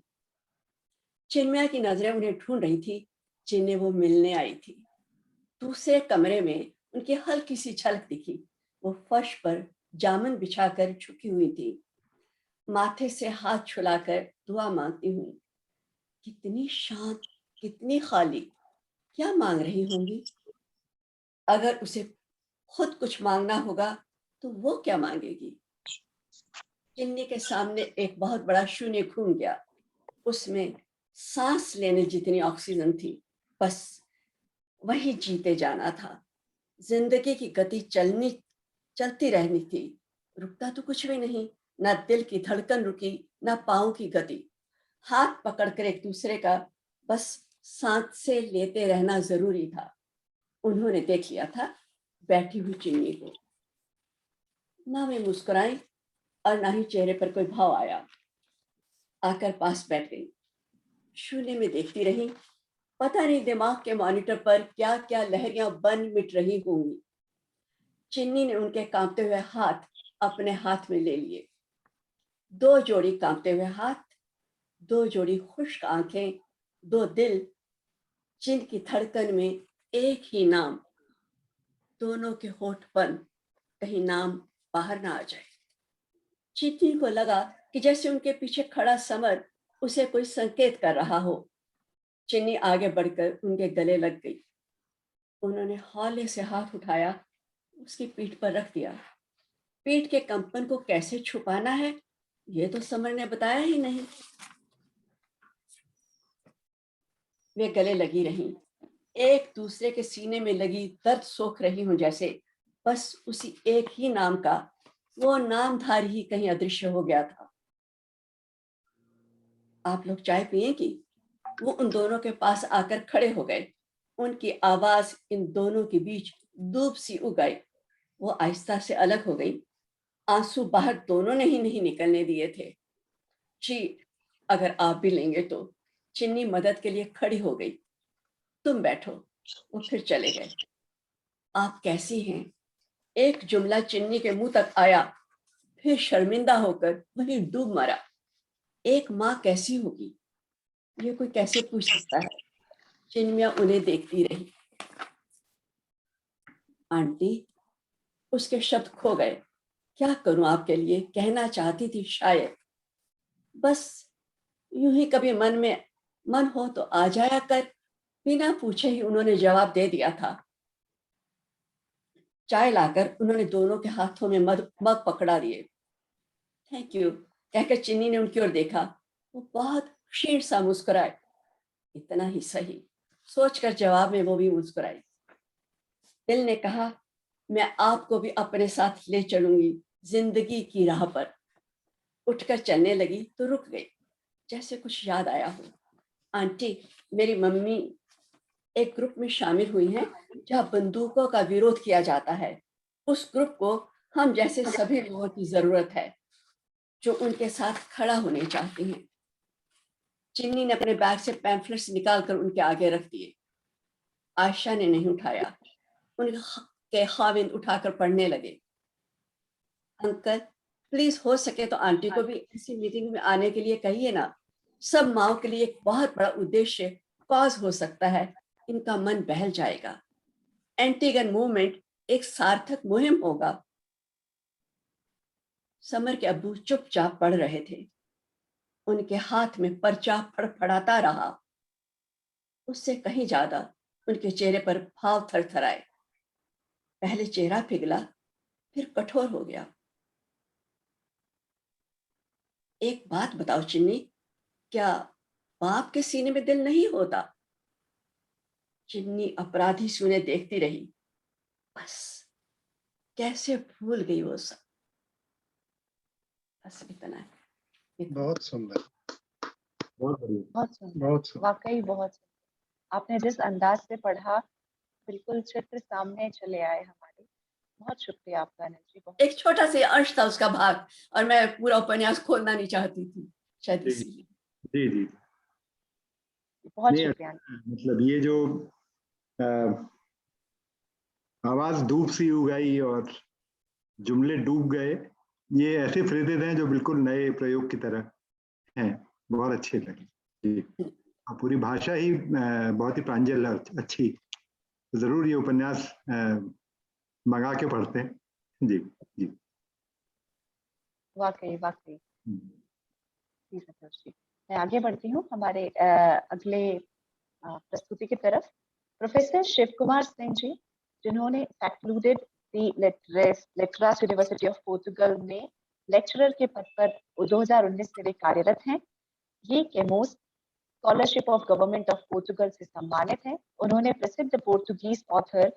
चिन्मया की नजरें उन्हें ढूंढ रही थी, जिन्हें वो मिलने आई थी। दूसरे कमरे में उनकी हल्की सी झलक दिखी। वो फर्श पर जामन बिछाकर झुकी हुई थी, माथे से हाथ छुलाकर दुआ मांगती हुई। कितनी शांत, कितनी खाली। क्या मांग रही होंगी? अगर उसे खुद कुछ मांगना होगा तो वो क्या मांगेगी? चिन्नी के सामने एक बहुत बड़ा शून्य घूम गया। उसमें सांस लेने जितनी ऑक्सीजन थी, बस वही जीते जाना था। जिंदगी की गति चलती रहनी थी, रुकता तो कुछ भी नहीं। ना दिल की धड़कन रुकी, ना पाँव की गति। हाथ पकड़कर एक दूसरे का बस सांसें लेते रहना जरूरी था। उन्होंने देख लिया था बैठी हुई चिन्नी को। ना वे मुस्कुराई और ना ही चेहरे पर कोई भाव आया। आकर पास बैठ गई। शून्य में देखती रही। पता नहीं दिमाग के मॉनिटर पर क्या क्या लहरियां बन मिट रही होंगी। चिन्नी ने उनके कांपते हुए हाथ अपने हाथ में ले लिए। दो जोड़ी कांपते हुए हाथ, दो जोड़ी खुश्क आंखें, दो दिल जिनकी धड़कन में एक ही नाम। दोनों के होठ बंद, कहीं नाम बाहर ना आ जाए। चिन्नी को लगा कि जैसे उनके पीछे खड़ा समर उसे कोई संकेत कर रहा हो। चिन्नी आगे बढ़कर उनके गले लग गई। उन्होंने हौले से हाथ उठाया, उसकी पीठ पर रख दिया। पीठ के कंपन को कैसे छुपाना है ये तो समर ने बताया ही नहीं। वे गले लगी रहीं, एक दूसरे के सीने में लगी दर्द सोख रही हूं, जैसे बस उसी एक ही नाम का वो नामधारी ही कहीं अदृश्य हो गया था। आप लोग चाय पिएंगी? वो उन दोनों के पास आकर खड़े हो गए। उनकी आवाज इन दोनों के बीच धूप सी उगाई। वो आहिस्ता से अलग हो गई। आंसू बाहर दोनों ने ही नहीं निकलने दिए थे। जी, अगर आप भी लेंगे तो। चिन्नी मदद के लिए खड़ी हो गई। तुम बैठो। वो फिर चले गए। आप कैसी हैं? एक जुमला चिन्नी के मुंह तक आया, फिर शर्मिंदा होकर वहीं डूब मरा। एक माँ कैसी होगी, ये कोई कैसे पूछ सकता है? चिन्मिया उन्हें देखती रही। आंटी, उसके शब्द खो गए। क्या करूं आपके लिए, कहना चाहती थी शायद। बस यूं ही कभी मन हो तो आ जाया कर, बिना पूछे ही उन्होंने जवाब दे दिया था। चाय लाकर उन्होंने दोनों के हाथों में मग पकड़ा दिए। थैंक यू कहकर चिन्नी ने उनकी ओर देखा। वो बहुत क्षीण सा मुस्कुराए। इतना ही सही, सोचकर जवाब में वो भी मुस्कुराई। दिल ने कहा, मैं आपको भी अपने साथ ले चलूंगी जिंदगी की राह पर। उठकर चलने लगी तो रुक गई, जैसे कुछ याद आया हो। आंटी, मेरी मम्मी एक ग्रुप में शामिल हुई हैं जहाँ बंदूकों का विरोध किया जाता है। उस ग्रुप को हम जैसे सभी लोगों की जरूरत है जो उनके साथ खड़ा होने चाहते हैं। चिन्नी ने अपने बैग से पैम्फलेट्स निकालकर उनके आगे रख दिए। आयशा ने नहीं उठाया। उनके खाविंद उठाकर पढ़ने लगे। अंकल, प्लीज हो सके तो आंटी को भी ऐसी मीटिंग में आने के लिए कहिए ना। सब माओ के लिए एक बहुत बड़ा उद्देश्य कॉज हो सकता है। इनका मन बहल जाएगा। एंटी गन मूवमेंट एक सार्थक मुहिम होगा। समर के अब्बू चुपचाप पढ़ रहे थे। उनके हाथ में पर्चा फड़फड़ाता रहा। उससे कहीं ज्यादा उनके चेहरे पर भाव थरथराए। पहले चेहरा पिघला, फिर कठोर हो गया। एक बात बताओ चिन्नी, क्या बाप के सीने में दिल नहीं होता? चिन्नी अपराधी से उन्हें देखती रही। बस कैसे भूल गई वो सब। बस इतना है। बहुत सुंदर, बहुत बढ़िया। बहुत सुंदर, बहुत सुंदर। वाकई बहुत सुंदर। आपने जिस अंदाज से पढ़ा, बिल्कुल चित्र सामने चले आए हमारे। बहुत शुक्रिया आपका अनिल जी, बहुत एक छोटा सा अंश था उसका भाग, और मैं पूरा उपन्यास खोलना नहीं चाहती थी शायद जी इसलिए। जी जी। बहुत नहीं, शुक्रिया। मतलब ये जो अ, आवाज धूप सी उगाई और जुमले डूब गए, ये ऐसे फ्रेजेज हैं जो बिल्कुल नए प्रयोग की तरह हैं। बहुत अच्छे लगे जी। और पूरी भाषा ही बहुत ही प्रांजल है, अच्छी। तो जरूर ये उपन्यास मंगा के पढ़ते हैं। जी जी। वाकई वाकई। हम्म। जी संतोष जी, मैं आगे बढ़ती हूँ हमारे अगले प्रस्तुति की तरफ। प्रोफेसर शिव कुमार सिंह जी, जिन्होंने सेक्लूडेड दी लेट्रास यूनिवर्सिटी ऑफ पोर्टुगल में लेक्चरर के पद पर 2019 से वे कार्यरत हैं। ये Camoes scholarship of government of Portugal से सम्मानित हैं। उन्होंने प्रसिद्ध Portuguese author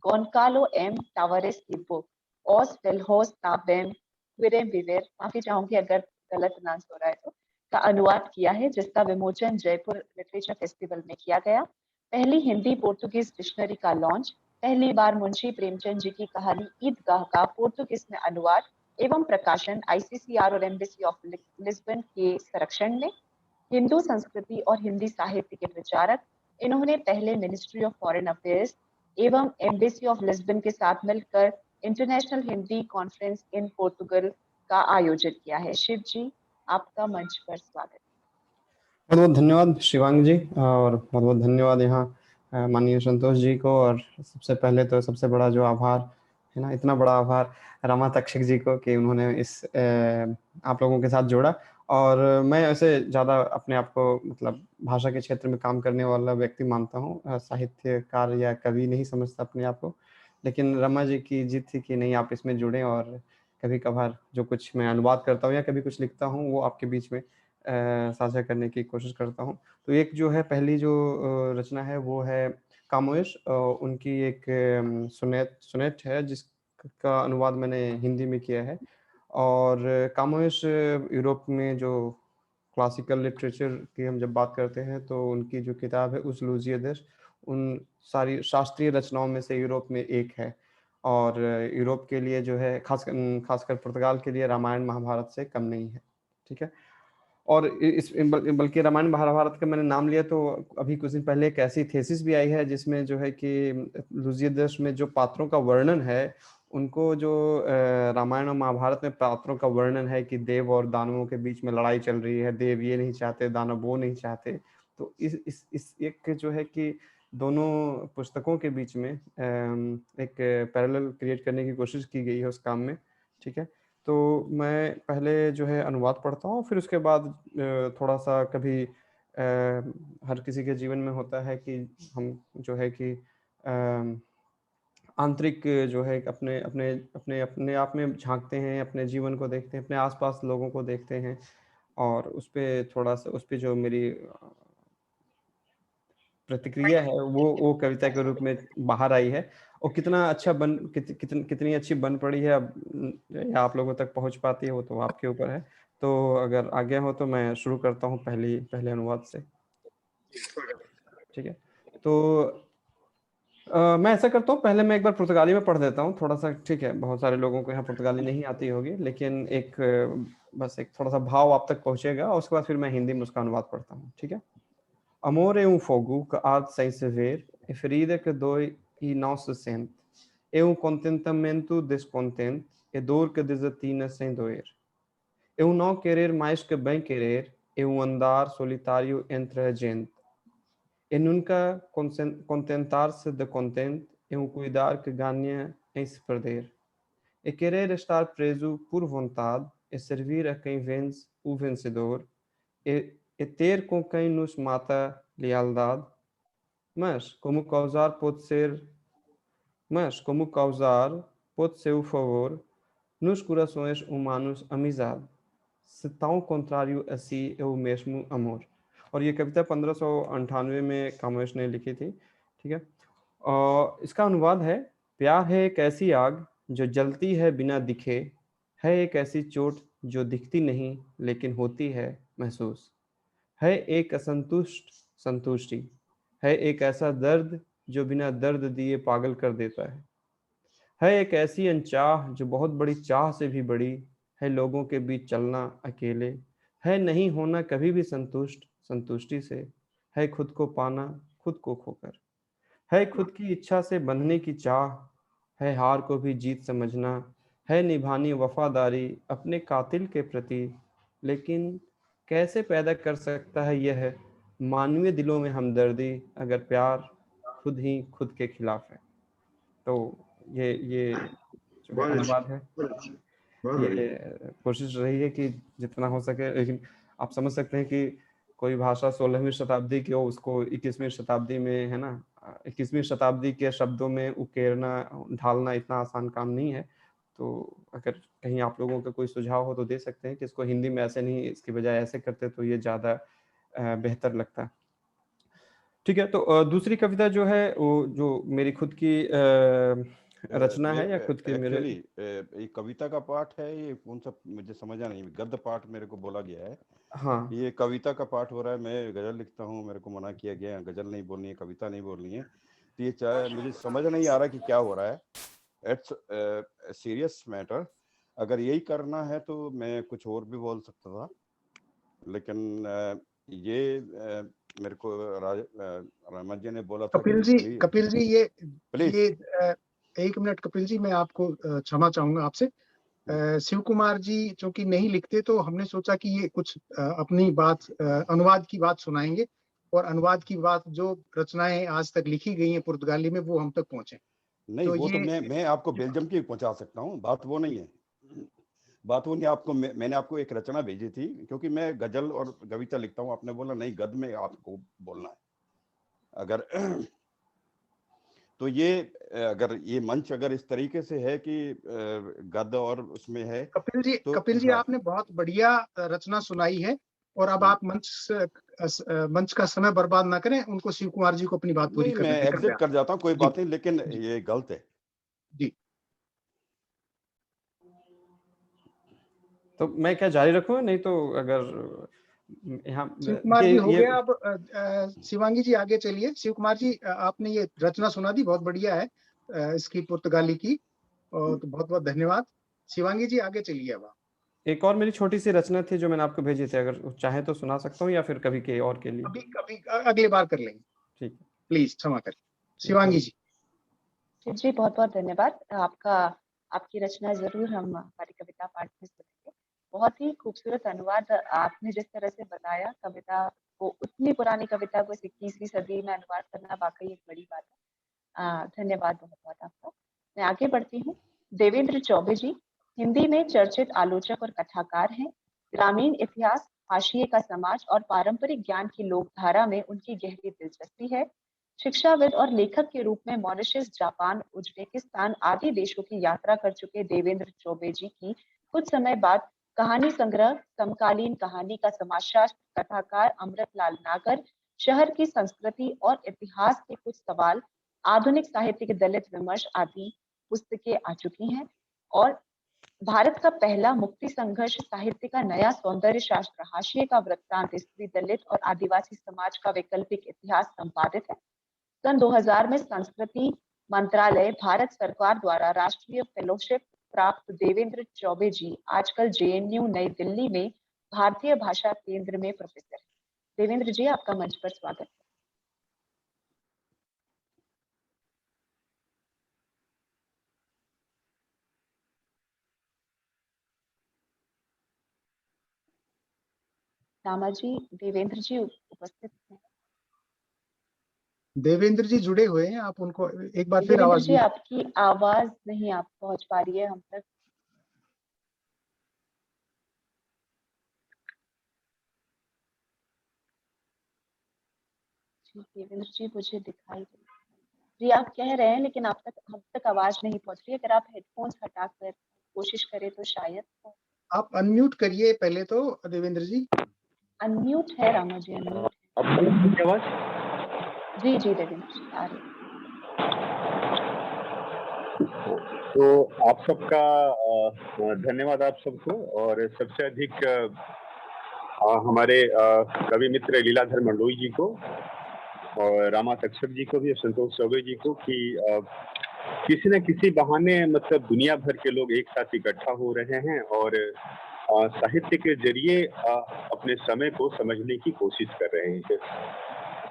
Goncalo M Tavares की बुक ओस वेल्होस ताबेम क्विरेम विवेर, माफी चाहूंगी अगर गलत प्रोनाउंस हो रहा है तो, का अनुवाद किया है, जिसका विमोचन जयपुर लिटरेचर फेस्टिवल में किया गया। पहली हिंदी पोर्तुगीज डिक्शनरी का लॉन्च, पहली बार मुंशी प्रेमचंद जी की कहानी ईदगाह का पोर्तुगीज में अनुवाद एवं प्रकाशन आईसीसीआर और एम्बेसी ऑफ लिस्बन के संरक्षण में। हिंदू संस्कृति और हिंदी साहित्य के प्रचारक, इन्होंने पहले मिनिस्ट्री ऑफ फॉरेन अफेयर्स एवं एम्बेसी ऑफ लिस्बन के साथ मिलकर international Hindi conference in Portugal का आयोजित किया है। शिव जी, आपका मंच पर स्वागत। बहुत बहुत धन्यवाद शिवांग जी, और बहुत बहुत धन्यवाद यहाँ माननीय संतोष जी को। और सबसे पहले तो सबसे बड़ा जो आभार है ना, इतना बड़ा आभार रमा तक्षक जी को कि उन्होंने इस आप लोगों के साथ जोड़ा। और मैं ऐसे ज़्यादा अपने आप को मतलब भाषा के क्षेत्र में काम करने वाला व्यक्ति मानता हूँ, साहित्यकार या कवि नहीं समझता अपने आप को। लेकिन रमा जी की जिद थी कि नहीं, आप इसमें जुड़ें और कभी कभार जो कुछ मैं अनुवाद करता हूँ या कभी कुछ लिखता हूँ वो आपके बीच में साझा करने की कोशिश करता हूँ। तो एक जो है पहली जो रचना है वो है कामोश, उनकी एक सोनेट है जिसका अनुवाद मैंने हिंदी में किया है। और कामोश यूरोप में जो क्लासिकल लिटरेचर की हम जब बात करते हैं तो उनकी जो किताब है उस लूजियस उन सारी शास्त्रीय रचनाओं में से यूरोप में एक है। और यूरोप के लिए जो है खासकर पुर्तगाल के लिए रामायण महाभारत से कम नहीं है। ठीक है। और बल्कि रामायण महाभारत का मैंने नाम लिया तो अभी कुछ दिन पहले एक ऐसी थीसिस भी आई है जिसमें जो है कि लूजियस में जो पात्रों का वर्णन है उनको जो रामायण और महाभारत में पात्रों का वर्णन है कि देव और दानवों के बीच में लड़ाई चल रही है, देव ये नहीं चाहते, दानव वो नहीं चाहते। तो इस एक जो है कि दोनों पुस्तकों के बीच में एक पैरेलल क्रिएट करने की कोशिश की गई है उस काम में। ठीक है। तो मैं पहले जो है अनुवाद पढ़ता हूँ, फिर उसके बाद थोड़ा सा कभी हर किसी के जीवन में होता है कि हम जो है कि आंतरिक जो है अपने अपने अपने अपने आप में झांकते हैं, अपने जीवन को देखते हैं, अपने आसपास लोगों को देखते हैं और उस पे थोड़ा सा उस पे जो मेरी प्रतिक्रिया है वो कविता के रूप में बाहर आई है। और कितना अच्छा कितनी अच्छी बन पड़ी है अब या आप लोगों तक पहुंच पाती है वो तो आपके ऊपर है। तो अगर आज्ञा हो तो मैं शुरू करता हूँ पहले अनुवाद से। ठीक है। तो मैं ऐसा करता हूँ, पहले मैं एक बार पुर्तगाली में पढ़ देता हूँ थोड़ा सा। ठीक है। बहुत सारे लोगों को यहाँ पुर्तगाली नहीं आती होगी, लेकिन बस एक थोड़ा सा भाव आप तक पहुंचेगा और उसके बाद फिर मैं हिंदी में उसका अनुवाद पढ़ता हूँ। ठीक है। Amor é fogo que há de sem se ver, é ferida que dói e não se sente. É contentamento descontente, é dor que desatina sem doer. É não querer mais que bem querer, é andar solitário entre a gente. É nunca contentar-se de contente, é cuidar que ganha em se perder. É querer estar preso por vontade, é servir a quem vence o vencedor, é ter com quem nos mata lealdade, mas como causar pode ser o favor nos corações humanos amizade, se tão contrário assim é o mesmo amor। और ये कविता 1598 में कामोश ने लिखी थी। ठीक है। और इसका अनुवाद है, प्यार है एक ऐसी आग जो जलती है बिना दिखे, है एक ऐसी चोट जो दिखती नहीं लेकिन होती है महसूस, है एक असंतुष्ट संतुष्टि, है एक ऐसा दर्द जो बिना दर्द दिए पागल कर देता है एक ऐसी अनचाह जो बहुत बड़ी चाह से भी बड़ी, है लोगों के बीच चलना अकेले, है नहीं होना कभी भी संतुष्टि से, है खुद को पाना खुद को खोकर, है खुद की इच्छा से बंधने की चाह, है हार को भी जीत समझना, है निभानी वफादारी अपने कातिल के प्रति, लेकिन कैसे पैदा कर सकता है यह मानवीय दिलों में हमदर्दी अगर प्यार खुद ही खुद के खिलाफ है। तो ये जो है अनुवाद है। ये कोशिश रही है कि जितना हो सके, लेकिन आप समझ सकते हैं कि कोई भाषा 16वीं शताब्दी की हो उसको 21वीं शताब्दी में, है ना, 21वीं शताब्दी के शब्दों में उकेरना ढालना इतना आसान काम नहीं है। तो अगर कहीं आप लोगों का कोई सुझाव हो तो दे सकते हैं कि इसको हिंदी में ऐसे नहीं, इसकी बजाय ऐसे करते तो ये ज़्यादा बेहतर लगता है। ठीक है। तो दूसरी कविता जो है वो जो मेरी खुद की रचना है या खुद की मेरे ये कविता का पाठ है, ये कौन सा मुझे समझा नहीं, गद्य पाठ मेरे को बोला गया है। हाँ, ये कविता का पाठ हो रहा है। मैं गजल लिखता हूँ, मेरे को मना किया गया है, गजल नहीं बोलनी है, कविता नहीं बोलनी है। तो ये चाहे मुझे समझ नहीं आ रहा कि क्या हो रहा है। It's serious matter. अगर यही करना है तो मैं कुछ और भी बोल सकता था, लेकिन ये मेरे को रहमत जी ने बोला था कपिल जी ये एक मिनट कपिल जी, मैं आपको क्षमा चाहूंगा आपसे। शिव कुमार जी चूंकि नहीं लिखते तो हमने सोचा कि ये कुछ अपनी बात अनुवाद की बात सुनाएंगे और अनुवाद की बात जो रचनाएं आज तक लिखी गई हैं पुर्तगाली में वो हम तक पहुंचे। नहीं, वो तो मैं आपको बेल्जियम की पहुंचा सकता हूँ, बात वो नहीं है। बात वो नहीं, आपको मैंने आपको एक रचना भेजी थी, क्योंकि मैं गजल और कविता लिखता हूँ। आपने बोला नहीं गद्य में आपको बोलना है। अगर तो ये अगर ये मंच अगर इस तरीके से है कि गद्य और उसमें है कपिल जी, तो कपिल जी हाँ। आपने बहुत बढ़िया रचना सुनाई है, और अब आप मंच का समय बर्बाद ना करें, उनको शिव कुमार जी को अपनी बात पूरी नहीं, करने मैं दें, एग्जिट कृपया। कर जाता हूँ, कोई जी, बात नहीं, लेकिन जी, ये गलत है। जी। तो मैं क्या जारी रखूं? नहीं तो अगर यहाँ शिव कुमार जी हो ये गया, अब शिवांगी जी आगे चलिए। शिव कुमार जी, आपने ये रचना सुना दी, बहुत बढ़िया है, इसकी पुर्तगाली की, और तो बहुत बहुत धन्यवाद। शिवांगी जी आगे चलिए अब आप। एक और मेरी छोटी सी रचना थी जो मैंने आपको भेजी थी, अगर चाहे तो सुना सकता हूँ या फिर कभी के और के लिए। अभी कभी अगली बार कर लेंगे, ठीक है, प्लीज क्षमा करें। शिवांगी जी। जी, बहुत बहुत धन्यवाद। आपकी रचना जरूर हम हमारी कविता पाठ में सुनेंगे। बहुत ही खूबसूरत अनुवाद आपने जिस तरह से बताया, कविता को, उतनी पुरानी कविता को 21वीं सदी में अनुवाद करना वाकई एक बड़ी बात है। धन्यवाद बहुत बहुत आपका। मैं आगे बढ़ती हूँ। देवेंद्र चौबे जी हिंदी में चर्चित आलोचक और कथाकार हैं। ग्रामीण इतिहास, हाशिए का समाज और पारंपरिक ज्ञान की लोकधारा में उनकी गहरी दिलचस्पी है। शिक्षाविद और लेखक के रूप में मॉरिशस, जापान, उज्बेकिस्तान आदि देशों की यात्रा कर चुके देवेंद्र चौबे जी की कुछ समय बाद कहानी संग्रह समकालीन कहानी का समाजशास्त्र, कथाकार अमृतलाल नागर, शहर की संस्कृति और इतिहास के कुछ सवाल, आधुनिक साहित्य के दलित विमर्श आदि पुस्तकें आ चुकी हैं। और भारत का पहला मुक्ति संघर्ष साहित्य का नया सौंदर्य शास्त्र, हाशिए का वृत्तांत, स्त्री, दलित और आदिवासी समाज का वैकल्पिक इतिहास संपादित है। सन 2000 में संस्कृति मंत्रालय, भारत सरकार द्वारा राष्ट्रीय फेलोशिप प्राप्त देवेंद्र चौबे जी आजकल जेएनयू नई दिल्ली में भारतीय भाषा केंद्र में प्रोफेसर हैं। देवेंद्र जी, आपका मंच पर स्वागत है। रामा जी, देवेंद्र जी उपस्थित हैं? देवेंद्र जी जुड़े हुए हैं, आप उनको एक बार फिर देवेंद्र आवाज जी, दीजिए। आपकी आवाज नहीं आप पहुंच पा रही है हम तक। जी, देवेंद्र जी मुझे दिखाई दे, जी आप कह रहे हैं लेकिन आप तक, हम तक आवाज नहीं पहुंच रही है। अगर आप हेडफोन्स हटाकर कोशिश करें तो शायद। आप अनम्यूट करिए पहले तो, देवेंद्र जी। अनम्यूट है रामा जी, अनम्यूट अब मेरी आवाज? है। जी जी देवेंद्र जी आ रही है। तो आप सबका धन्यवाद आप सबको, और सबसे अधिक हमारे कवि मित्र लीलाधर मंडोई जी को और रामा तक्षक जी को भी, संतोष चौबे जी को, कि किसी न किसी बहाने मतलब दुनिया भर के लोग एक साथ इकट्ठा हो रहे हैं और साहित्य के जरिए अपने समय को समझने की कोशिश कर रहे हैं।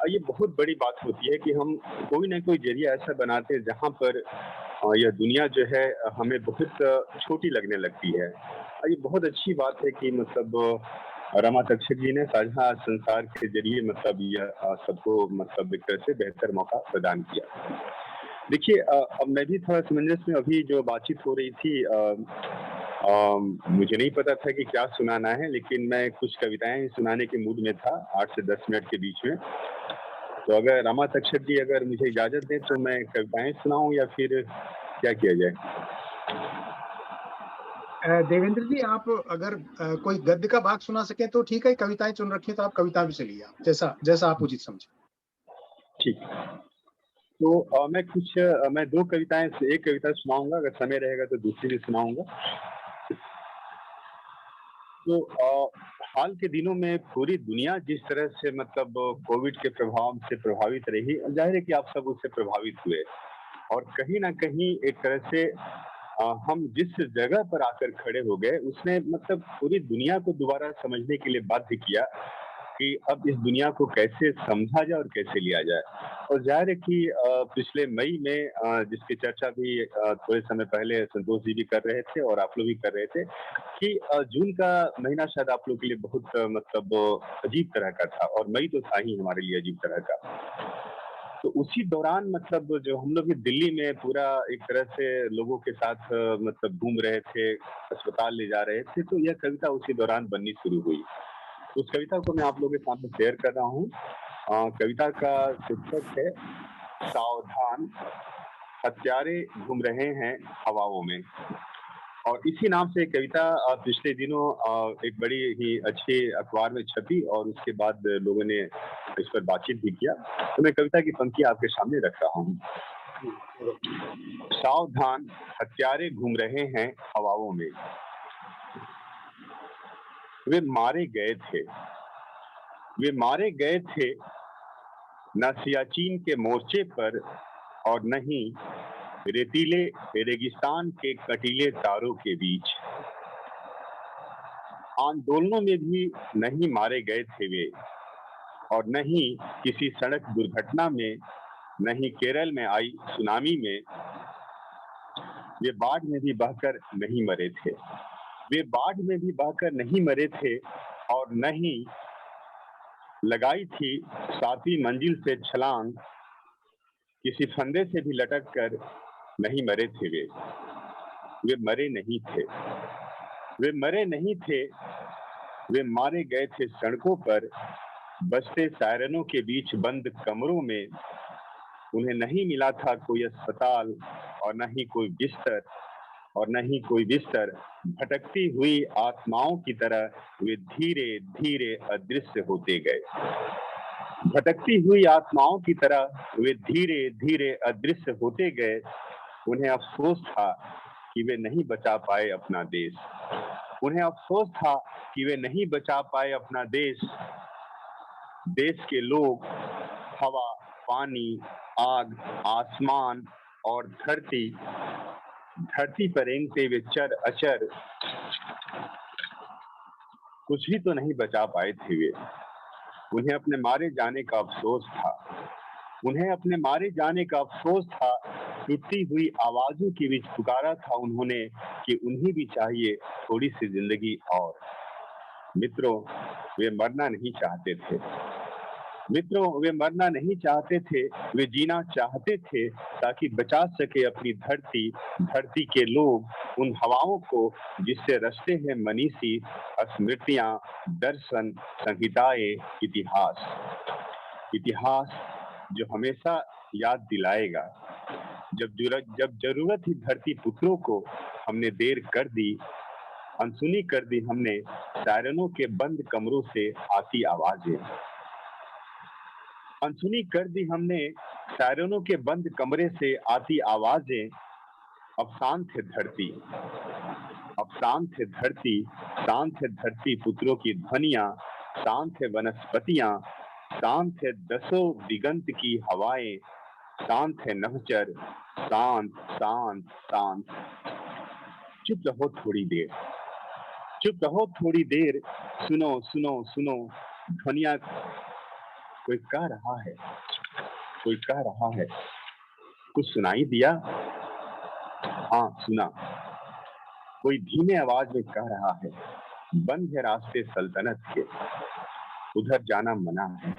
ये बहुत बड़ी बात होती है कि हम कोई ना कोई जरिया ऐसा बनाते हैं जहां पर यह दुनिया जो है हमें बहुत छोटी लगने लगती है। ये बहुत अच्छी बात है कि मतलब रमा तक्षक जी ने साझा संसार के जरिए मतलब यह सबको मतलब एक तरह से बेहतर मौका प्रदान किया। देखिए, अब मैं भी थोड़ा समंजस में, अभी जो बातचीत हो रही थी मुझे नहीं पता था कि क्या सुनाना है, लेकिन मैं कुछ कविताएं सुनाने के मूड में था 8 से 10 मिनट के बीच में। तो अगर रमा तक्षक जी अगर मुझे इजाजत दें तो मैं कविताएं सुनाऊं या फिर क्या किया जाए? देवेंद्र जी, आप अगर कोई गद्य का भाग सुना सकें तो ठीक है, कविताएं चुन रखी है तो आप कविता भी चलिए, आप जैसा आप उचित समझे। ठीक। तो मैं दो कविताएं, एक कविता सुनाऊंगा, अगर समय रहेगा तो दूसरी भी सुनाऊंगा। तो हाल के दिनों में पूरी दुनिया जिस तरह से मतलब कोविड के प्रभाव से प्रभावित रही, जाहिर है कि आप सब उससे प्रभावित हुए, और कहीं ना कहीं एक तरह से हम जिस जगह पर आकर खड़े हो गए उसने मतलब पूरी दुनिया को दोबारा समझने के लिए बाध्य किया कि अब इस दुनिया को कैसे समझा जाए और कैसे लिया जाए। और जाहिर है कि पिछले मई में जिसकी चर्चा भी थोड़े समय पहले संतोष जी भी कर रहे थे और आप लोग भी कर रहे थे कि जून का महीना शायद आप लोग के लिए बहुत मतलब अजीब तरह का था, और मई तो था ही हमारे लिए अजीब तरह का। तो उसी दौरान मतलब जो हम लोग दिल्ली में पूरा एक तरह से लोगों के साथ मतलब घूम रहे थे, अस्पताल ले जा रहे थे, तो यह कविता उसी दौरान बननी शुरू हुई। उस कविता को मैं आप लोगों के सामने शेयर कर रहा हूँ। कविता का शीर्षक है सावधान, हत्यारे घूम रहे हैं हवाओं में। और इसी नाम से एक कविता पिछले दिनों एक बड़ी ही अच्छे अखबार में छपी और उसके बाद लोगों ने इस पर बातचीत भी किया। तो मैं कविता की पंक्ति आपके सामने रख रहा हूँ। सावधान, हत्यारे घूम रहे हैं हवाओं में, वे मारे गए थे, वे मारे गए थे न सियाचिन के मोर्चे पर और न ही रेतीले रेगिस्तान के कटीले तारों के बीच। आंदोलनों में भी नहीं मारे गए थे वे, और न ही किसी सड़क दुर्घटना में, न ही केरल में आई सुनामी में। वे बाढ़ में भी बहकर नहीं मरे थे, वे बाढ़ में भी बहकर नहीं मरे थे, और न ही लगाई थी 7वीं मंजिल से छलांग, किसी फंदे से भी लटक कर नहीं मरे थे वे। वे मरे नहीं थे, वे मरे नहीं थे, वे मारे गए थे सड़कों पर, बजते सायरनों के बीच बंद कमरों में। उन्हें नहीं मिला था कोई अस्पताल और न ही कोई बिस्तर, और न ही कोई बिस्तर। भटकती हुई आत्माओं की तरह वे धीरे धीरे अदृश्य होते गए। भटकती हुई आत्माओं की तरह वे धीरे धीरे अदृश्य होते गए। उन्हें अफसोस था कि वे नहीं बचा पाए अपना देश, उन्हें अफसोस था कि वे नहीं बचा पाए अपना देश। देश के लोग, हवा, पानी, आग, आसमान और धरती, धरती पर रेंगते वे चर अचर, कुछ भी तो नहीं बचा पाए थे वे। उन्हें अपने मारे जाने का अफसोस था, उन्हें अपने मारे जाने का अफसोस था। टूटती हुई आवाजों के बीच पुकारा था उन्होंने कि उन्हें भी चाहिए थोड़ी सी जिंदगी और। मित्रों, वे मरना नहीं चाहते थे, मित्रों वे मरना नहीं चाहते थे, वे जीना चाहते थे ताकि बचा सके अपनी धरती, धरती के लोग, उन हवाओं को जिससे रचते हैं मनीषी स्मृतियां, दर्शन, संहिताएं, इतिहास। इतिहास जो हमेशा याद दिलाएगा जब जरूरत ही धरती पुत्रों को हमने देर कर दी, अनसुनी कर दी हमने सायरनों के बंद कमरों से आती आवाजें। अनसुनी कर दी हमने सायरनों के बंद कमरे से आती आवाजें। अब शांत है धरती, अब शांत है धरती, शांत है धरती पुत्रों की ध्वनियां, शांत है वनस्पतियां, शांत है दसों दिगंत की हवाएं, शांत है नभचर, शांत शांत शांत। चुप रहो थोड़ी देर, चुप रहो थोड़ी देर, सुनो सुनो सुनो ध्वनियां। कोई कह रहा है, कोई कह रहा है, कुछ सुनाई दिया? हाँ सुना, कोई धीमे आवाज में कह रहा है, बंद है रास्ते सल्तनत के, उधर जाना मना है।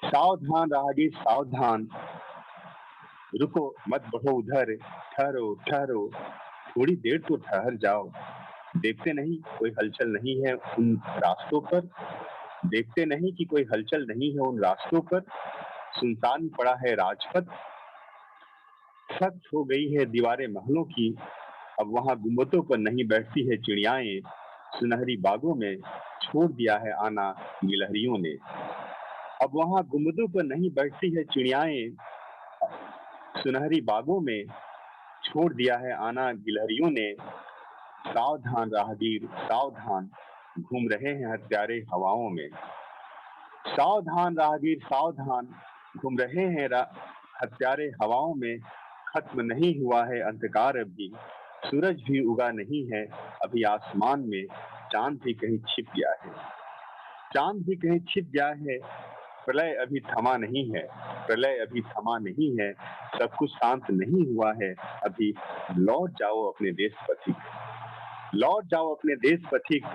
सावधान राहगीर सावधान, रुको मत बढ़ो उधर, ठहरो ठहरो, थोड़ी देर तो ठहर जाओ। देखते नहीं कोई हलचल नहीं है उन रास्तों पर, देखते नहीं कि कोई हलचल नहीं है उन रास्तों पर। सुनसान पड़ा है राजपथ, सख्त हो गई है दीवारें महलों की। अब वहां गुम्बदों पर नहीं बैठती है चिड़ियाएं, सुनहरी बागों में छोड़ दिया है आना गिलहरियों ने। अब वहां गुम्बदों पर नहीं बैठती है चिड़ियाएं, सुनहरी बागों में छोड़ दिया है आना गिलहरियों ने। सावधान राहगीर सावधान, घूम रहे हैं हत्यारे हवाओं में। सावधान राहगीर सावधान, घूम रहे हैं हत्यारे हवाओं में। खत्म नहीं हुआ है अंधकार अभी, सूरज भी उगा नहीं है अभी आसमान में। चांद भी कहीं छिप गया है, चांद भी कहीं छिप गया है। प्रलय अभी थमा नहीं है, प्रलय अभी थमा नहीं है। सब कुछ शांत नहीं हुआ है अभी। लौट जाओ अपने देश पथिक, लौट जाओ अपने देश पथिक।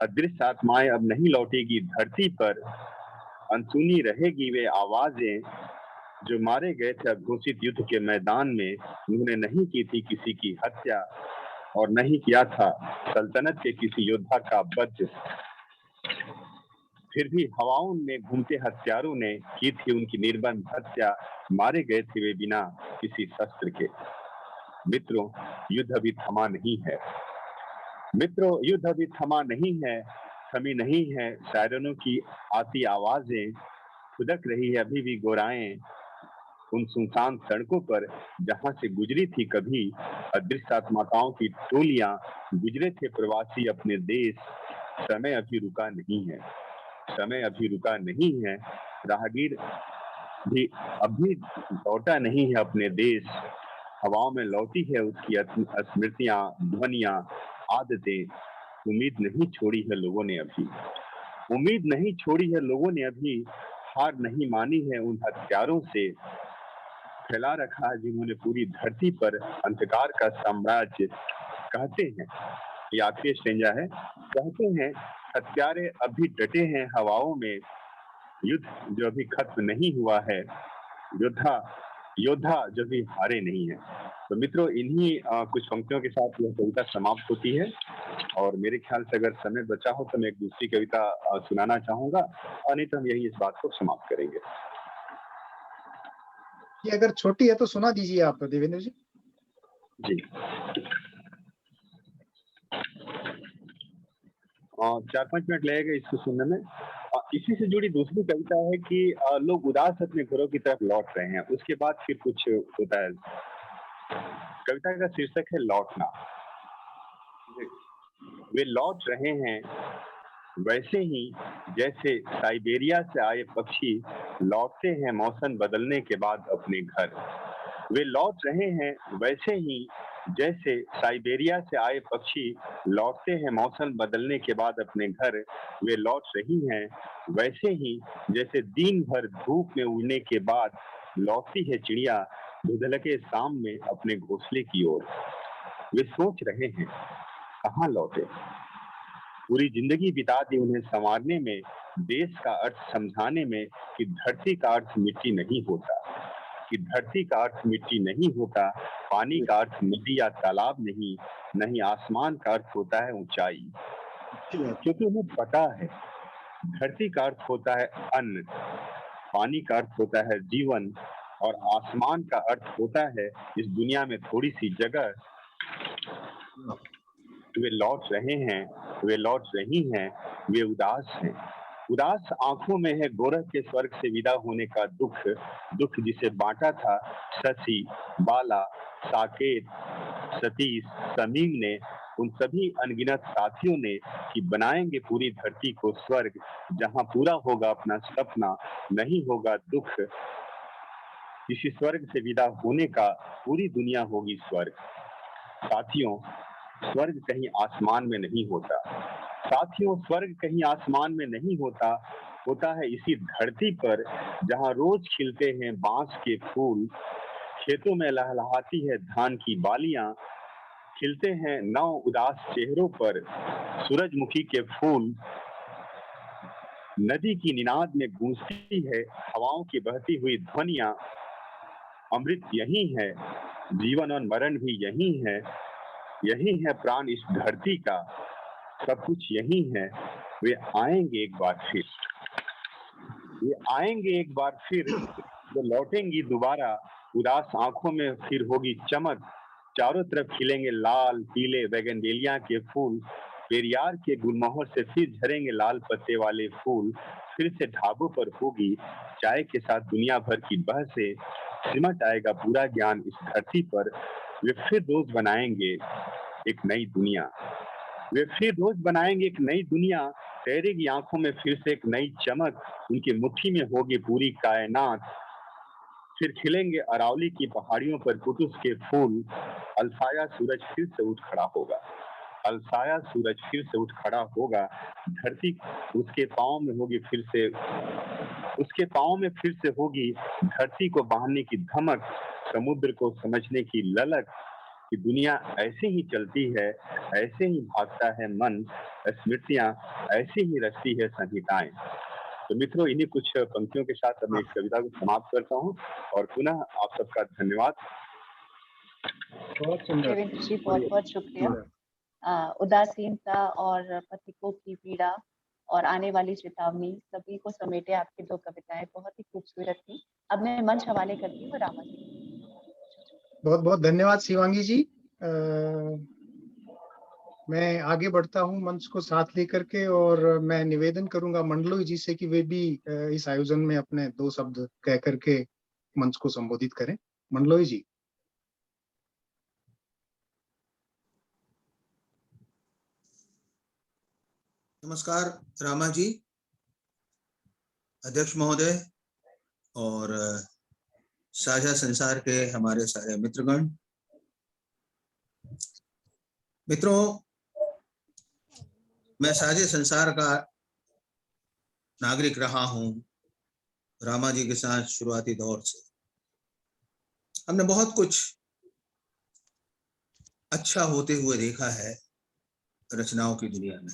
अदृश्य आत्माएं अब नहीं लौटेगी धरती पर, अनसुनी रहेगी वे आवाजें जो मारे गए थे घोषित युद्ध के मैदान में। उन्होंने नहीं की थी किसी की हत्या और नहीं किया था सल्तनत के किसी योद्धा का वध, फिर भी हवाओं में घूमते हत्यारों ने की थी उनकी निर्बंध हत्या। मारे गए थे वे बिना किसी शस्त्र के। मित्रों, युद्ध अभी थमा नहीं है। मित्रों, युद्ध अभी थमा नहीं है, थमी नहीं है सायरनों की आती आवाजें, खुदक रही है अभी भी गोराएं उन सुनसान सड़कों पर जहां से गुजरी थी कभी अदृश्य आत्माओं की टोलियां, गुजरे थे प्रवासी अपने देश। समय अभी रुका नहीं है, समय अभी रुका नहीं है, राहगीर भी अभी लौटा नहीं है अपने देश। हवाओं में लौटी है उसकी स्मृतियां, ध्वनियां, आदतें। उम्मीद नहीं छोड़ी है लोगों ने अभी, उम्मीद नहीं छोड़ी है लोगों ने अभी, हार नहीं मानी है उन हथियारों से। फैला रखा है जिन्होंने पूरी धरती पर अंधकार का साम्राज्य। कहते हैं, ये आखिरी स्टेंजा है, कहते हैं हत्यारे अभी डटे हैं हवाओं में, युद्ध जो अभी खत्म नहीं हुआ है, योद्धा जो भी हारे नहीं है। तो मित्रों, इन्हीं कुछ पंक्तियों के साथ यह कविता समाप्त होती है और मेरे ख्याल से अगर समय बचा हो तो मैं एक दूसरी कविता सुनाना चाहूंगा और नहीं तो हम यही इस बात को समाप्त करेंगे। ये अगर छोटी है तो सुना दीजिए आप देवेंद्र जी। जी, 4-5 मिनट लगेगा इसको सुनने में। इसी से जुड़ी दूसरी कविता है कि लोग उदास अपने घरों की तरफ लौट रहे हैं, उसके बाद फिर कुछ होता है। कविता का शीर्षक है लौटना। वे लौट रहे हैं वैसे ही जैसे साइबेरिया से आए पक्षी लौटते हैं मौसम बदलने के बाद अपने घर। वे लौट रहे हैं वैसे ही जैसे साइबेरिया से आए पक्षी लौटते हैं मौसम बदलने के बाद अपने घर। वे लौट रही हैं वैसे ही जैसे दिन भर धूप में उड़ने के बाद लौटती है चिड़िया धुंधलके शाम में अपने घोंसले की ओर। वे सोच रहे हैं कहाँ लौटे, पूरी जिंदगी बिता दी उन्हें संवारने में, देश का अर्थ समझाने में कि धरती का अर्थ मिट्टी नहीं होता, कि धरती का अर्थ मिट्टी नहीं होता, पानी का अर्थ नदी या तालाब नहीं, नहीं आसमान का अर्थ होता है ऊंचाई। क्योंकि उन्हें पता है धरती का अर्थ होता है अन्न, पानी का अर्थ होता है जीवन और आसमान का अर्थ होता है इस दुनिया में थोड़ी सी जगह। वे लौट रहे हैं, वे लौट रही हैं, वे उदास हैं। उदास आंखों में है गोरख के स्वर्ग से विदा होने का दुख, दुख जिसे बांटा था शशि, बाला, साकेत, सतीश, समीम ने, उन सभी अनगिनत साथियों ने कि बनाएंगे पूरी धरती को स्वर्ग, जहां पूरा होगा अपना सपना, नहीं होगा दुख। इसी स्वर्ग से विदा होने का पूरी दुनिया होगी स्वर्ग। साथियों, स्वर्ग कहीं आसमान में नहीं होता। साथियों, स्वर्ग कहीं आसमान में नहीं होता, होता है इसी धरती पर जहां रोज खिलते हैं बांस के फूल, खेतों में लहलहाती है धान की बालियां, खिलते हैं नौ उदास चेहरों पर सूरजमुखी के फूल। नदी की निनाद में गूंजती है हवाओं की बहती हुई ध्वनियां। अमृत यही है, जीवन और मरण भी यही है, यही है प्राण इस धरती का, सब कुछ यही है। वे आएंगे एक बार फिर, वे आएंगे एक बार फिर, वो लौटेंगी दोबारा, उदास आंखों में फिर होगी चमक, चारों तरफ खिलेंगे लाल पीले बैगनवेलिया के फूल, पेरियार के गुलमोहर से फिर झरेंगे लाल पत्ते वाले फूल, फिर से ढाबों पर होगी चाय के साथ दुनिया भर की बहसें, सिमट आएगा पूरा ज्ञान इस धरती पर। वे फिर रोज बनाएंगे एक नई दुनिया, वे फिर रोज बनाएंगे एक नई दुनिया, ठहरेगी आंखों में फिर से एक नई चमक, उनकी मुट्ठी में होगी पूरी कायनात, फिर खिलेंगे अरावली की पहाड़ियों पर कुतुस के फूल, अलसाया सूरज फिर से उठ खड़ा होगा, अलसाया सूरज फिर से उठ खड़ा होगा, धरती उसके पांव में होगी फिर से, उसके पांव में फिर से होगी धरती को बांधने की धमक, समुद्र को समझने की ललक, कि दुनिया ऐसे ही चलती है, ऐसे ही भागता है मन, स्मृतियां ऐसे ही रचती है संहिताएं। तो मित्रों, इन्हीं कुछ पंक्तियों के साथ मैं इस कविता को समाप्त करता हूं और पुनः आप सबका धन्यवाद। बहुत सुंदर देवेंद्र जी, बहुत बहुत शुक्रिया। उदासीनता और पथिकों की पीड़ा और आने वाली चेतावनी सभी को समेटे आपकी दो कविताएं बहुत ही खूबसूरत थी। अब मैं मंच हवाले करती हूँ रामा जी। बहुत बहुत धन्यवाद शिवांगी जी। मैं आगे बढ़ता हूं मंच को साथ लेकर के, और मैं निवेदन करूंगा मंडलोई जी से कि वे भी इस आयोजन में अपने 2 शब्द कह करके मंच को संबोधित करें। मंडलोई जी। नमस्कार रामा जी, अध्यक्ष महोदय और साझा संसार के हमारे सारे मित्रगण। मित्रों, मैं साझे संसार का नागरिक रहा हूं रामा जी के साथ शुरुआती दौर से। हमने बहुत कुछ अच्छा होते हुए देखा है रचनाओं की दुनिया में।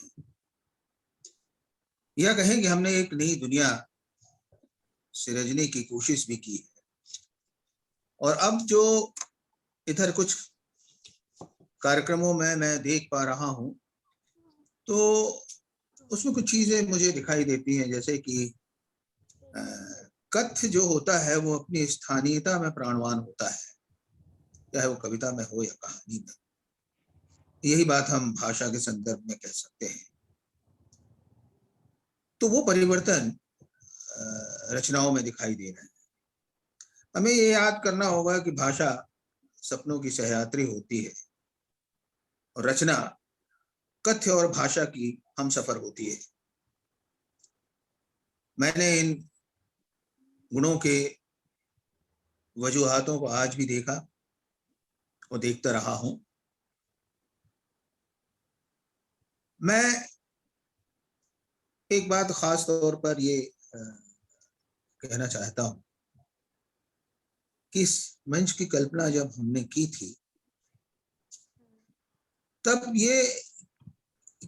यह कहें कि हमने एक नई दुनिया सृजने की कोशिश भी की है, और अब जो इधर कुछ कार्यक्रमों में मैं देख पा रहा हूं, तो उसमें कुछ चीजें मुझे दिखाई देती हैं, जैसे कि कथ्य जो होता है वो अपनी स्थानीयता में प्राणवान होता है, चाहे वो कविता में हो या कहानी में। यही बात हम भाषा के संदर्भ में कह सकते हैं। तो वो परिवर्तन रचनाओं में दिखाई दे रहे हैं। हमें ये याद करना होगा कि भाषा सपनों की सहयात्री होती है और रचना कथ्य और भाषा की हमसफर होती है। मैंने इन गुणों के वजूहातों को आज भी देखा और देखता रहा हूं। मैं एक बात खास तौर पर ये कहना चाहता हूं कि इस मंच की कल्पना जब हमने की थी, तब ये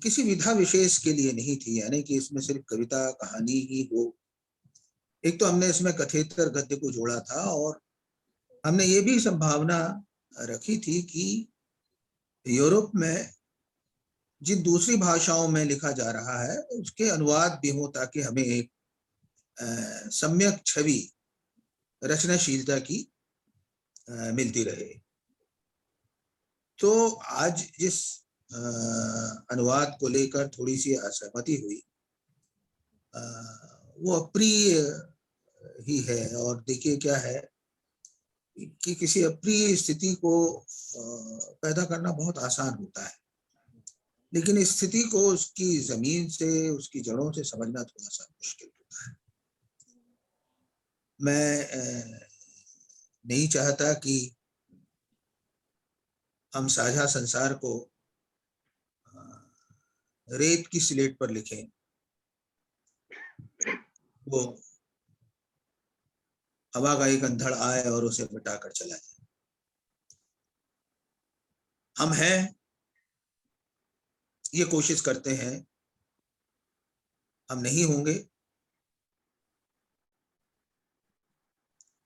किसी विधा विशेष के लिए नहीं थी, यानी कि इसमें सिर्फ कविता कहानी ही हो। एक तो हमने इसमें कथेतर गद्य को जोड़ा था, और हमने ये भी संभावना रखी थी कि यूरोप में जिन दूसरी भाषाओं में लिखा जा रहा है उसके अनुवाद भी हो, ताकि हमें एक सम्यक छवि रचनाशीलता की मिलती रहे। तो आज जिस अनुवाद को लेकर थोड़ी सी असहमति हुई, वो अप्रिय ही है। और देखिए क्या है कि किसी अप्रिय स्थिति को पैदा करना बहुत आसान होता है, लेकिन इस स्थिति को उसकी जमीन से, उसकी जड़ों से समझना थोड़ा सा मुश्किल होता है। मैं नहीं चाहता कि हम साझा संसार को रेत की स्लेट पर लिखें, वो हवा का एक अंधड़ आए और उसे मिटाकर चला जाए। हम हैं, ये कोशिश करते हैं, हम नहीं होंगे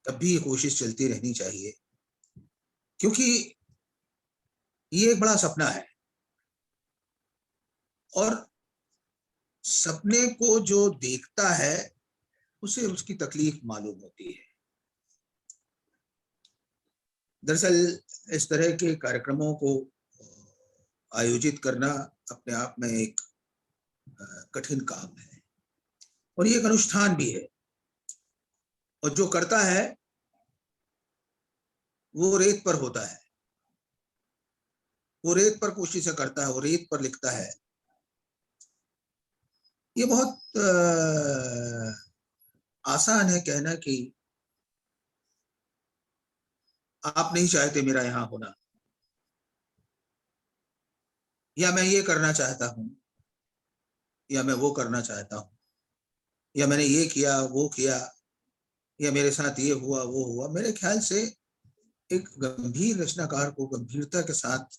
तब भी ये कोशिश चलती रहनी चाहिए, क्योंकि ये एक बड़ा सपना है, और सपने को जो देखता है उसे उसकी तकलीफ मालूम होती है। दरअसल इस तरह के कार्यक्रमों को आयोजित करना अपने आप में एक कठिन काम है, और ये एक अनुष्ठान भी है। और जो करता है वो रेत पर होता है, वो रेत पर कोशिशें करता है, वो रेत पर लिखता है। ये बहुत आसान है कहना कि आप नहीं चाहते मेरा यहाँ होना, या मैं ये करना चाहता हूं, या मैं वो करना चाहता हूं, या मैंने ये किया वो किया, या मेरे साथ ये हुआ वो हुआ। मेरे ख्याल से एक गंभीर रचनाकार को गंभीरता के साथ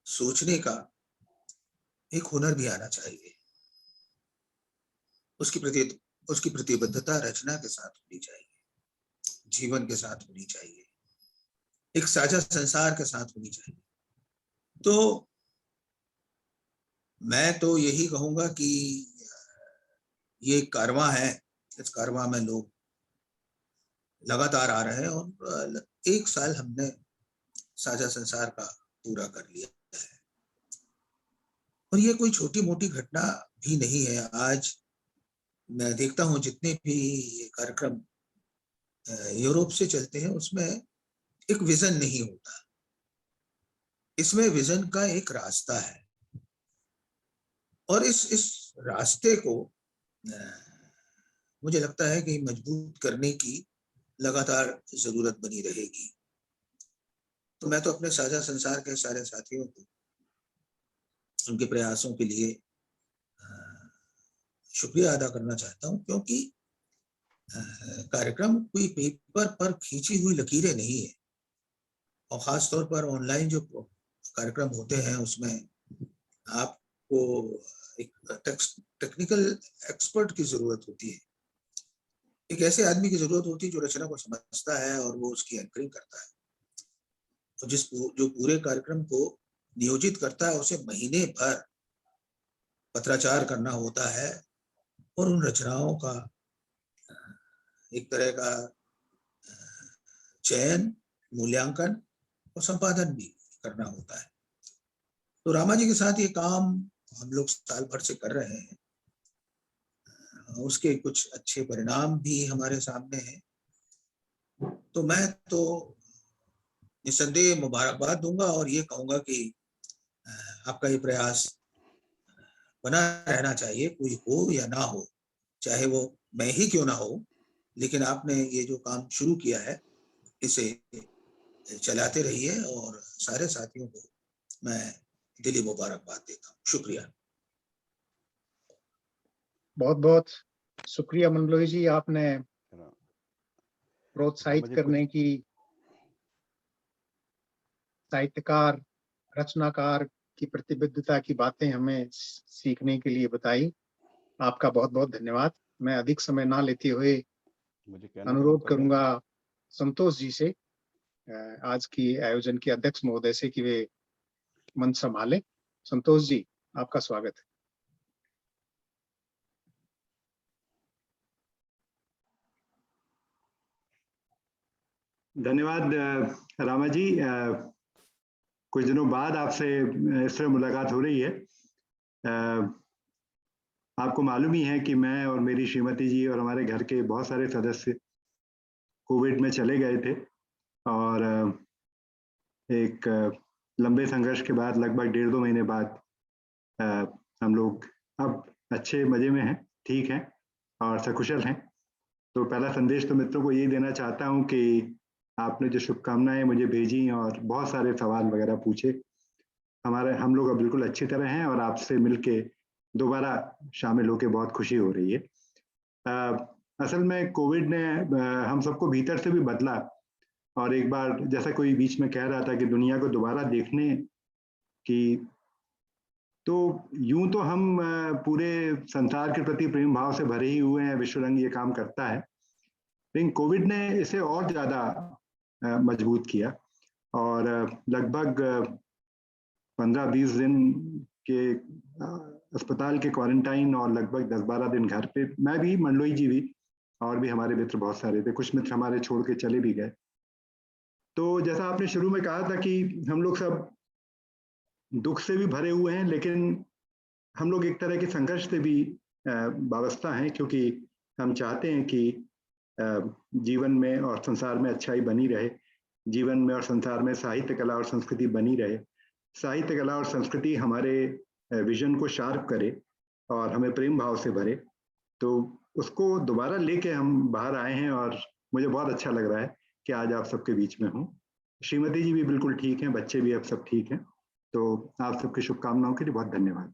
सोचने का एक हुनर भी आना चाहिए। उसकी प्रतिबद्धता रचना के साथ होनी चाहिए, जीवन के साथ होनी चाहिए, एक साझा संसार के साथ होनी चाहिए। तो मैं तो यही कहूंगा कि ये एक कारवां है, इस कारवां में लोग लगातार आ रहे हैं, और 1 साल हमने साझा संसार का पूरा कर लिया है। और ये कोई छोटी मोटी घटना भी नहीं है। आज मैं देखता हूँ जितने भी ये कार्यक्रम यूरोप से चलते हैं उसमें एक विजन नहीं होता, इसमें विजन का एक रास्ता है और इस रास्ते को मुझे लगता है कि मजबूत करने की लगातार जरूरत बनी रहेगी। तो मैं तो अपने साझा संसार के सारे साथियों को उनके प्रयासों के लिए शुक्रिया अदा करना चाहता हूं, क्योंकि कार्यक्रम कोई पेपर पर खींची हुई लकीरें नहीं है। और खास तौर पर ऑनलाइन जो कार्यक्रम होते हैं उसमें आपको एक टेक्निकल एक्सपर्ट की जरूरत होती है, एक ऐसे आदमी की जरूरत होती है जो रचना को समझता है और वो उसकी एंकरिंग करता है, और जो पूरे कार्यक्रम को नियोजित करता है उसे महीने भर पत्राचार करना होता है और उन रचनाओं का एक तरह का चयन, मूल्यांकन और संपादन भी करना होता है। तो रामा जी के साथ ये काम हम लोग साल भर से कर रहे हैं, उसके कुछ अच्छे परिणाम भी हमारे सामने हैं। तो मैं तो निसंदेह मुबारकबाद दूंगा और ये कहूंगा कि आपका ये प्रयास बना रहना चाहिए, कोई हो या ना हो, चाहे वो मैं ही क्यों ना हो, लेकिन आपने ये जो काम शुरू किया है इसे चलाते रहिए और सारे साथियों को मैं दिली मुबारकबाद देता हूँ। शुक्रिया। बहुत बहुत शुक्रिया मंडलोई जी, आपने हाँ, प्रोत्साहित मुझे करने की, साहित्यकार, रचनाकार की प्रतिबद्धता की बातें हमें सीखने के लिए बताई। आपका बहुत बहुत धन्यवाद। मैं अधिक समय ना लेते हुए मुझे कहना शुरू अनुरोध कर दें। करूंगा संतोष जी से, आज की आयोजन के अध्यक्ष महोदय से, कि वे मंच संभालें। संतोष जी, आपका स्वागत है। धन्यवाद रामा जी। कुछ दिनों बाद आपसे इस तरह मुलाकात हो रही है। आपको मालूम ही है कि मैं और मेरी श्रीमती जी और हमारे घर के बहुत सारे सदस्य कोविड में चले गए थे और एक लंबे संघर्ष के बाद लगभग 1.5-2 महीने बाद हम लोग अब अच्छे मजे में हैं, ठीक हैं और सकुशल हैं। तो पहला संदेश तो मित्रों को यही देना चाहता हूं कि आपने जो शुभकामनाएं मुझे भेजी और बहुत सारे सवाल वगैरह पूछे, हम लोग अब बिल्कुल अच्छी तरह हैं और आपसे मिलके दोबारा शामिल होके बहुत खुशी हो रही है। असल में कोविड ने हम सबको भीतर से भी बदला और एक बार जैसा कोई बीच में कह रहा था कि दुनिया को दोबारा देखने की, तो यूं तो हम पूरे संसार के प्रति प्रेम भाव से भरे ही हुए हैं, विश्व रंग ये काम करता है, लेकिन कोविड ने इसे और ज्यादा मजबूत किया और लगभग 15-20 दिन के अस्पताल के क्वारंटाइन और लगभग 10-12 दिन घर पे, मैं भी, मंडलोई जी भी, और भी हमारे मित्र बहुत सारे थे, कुछ मित्र हमारे छोड़ के चले भी गए। तो जैसा आपने शुरू में कहा था कि हम लोग सब दुख से भी भरे हुए हैं, लेकिन हम लोग एक तरह के संघर्ष से भी वाबस्ता हैं, क्योंकि हम चाहते हैं कि जीवन में और संसार में अच्छाई बनी रहे, जीवन में और संसार में साहित्य, कला और संस्कृति बनी रहे, साहित्य, कला और संस्कृति हमारे विजन को शार्प करे और हमें प्रेम भाव से भरे। तो उसको दोबारा लेके हम बाहर आए हैं और मुझे बहुत अच्छा लग रहा है कि आज आप सबके बीच में हूँ। श्रीमती जी भी बिल्कुल ठीक हैं, बच्चे भी अब सब ठीक हैं। तो आप सबकी शुभकामनाओं के लिए बहुत धन्यवाद।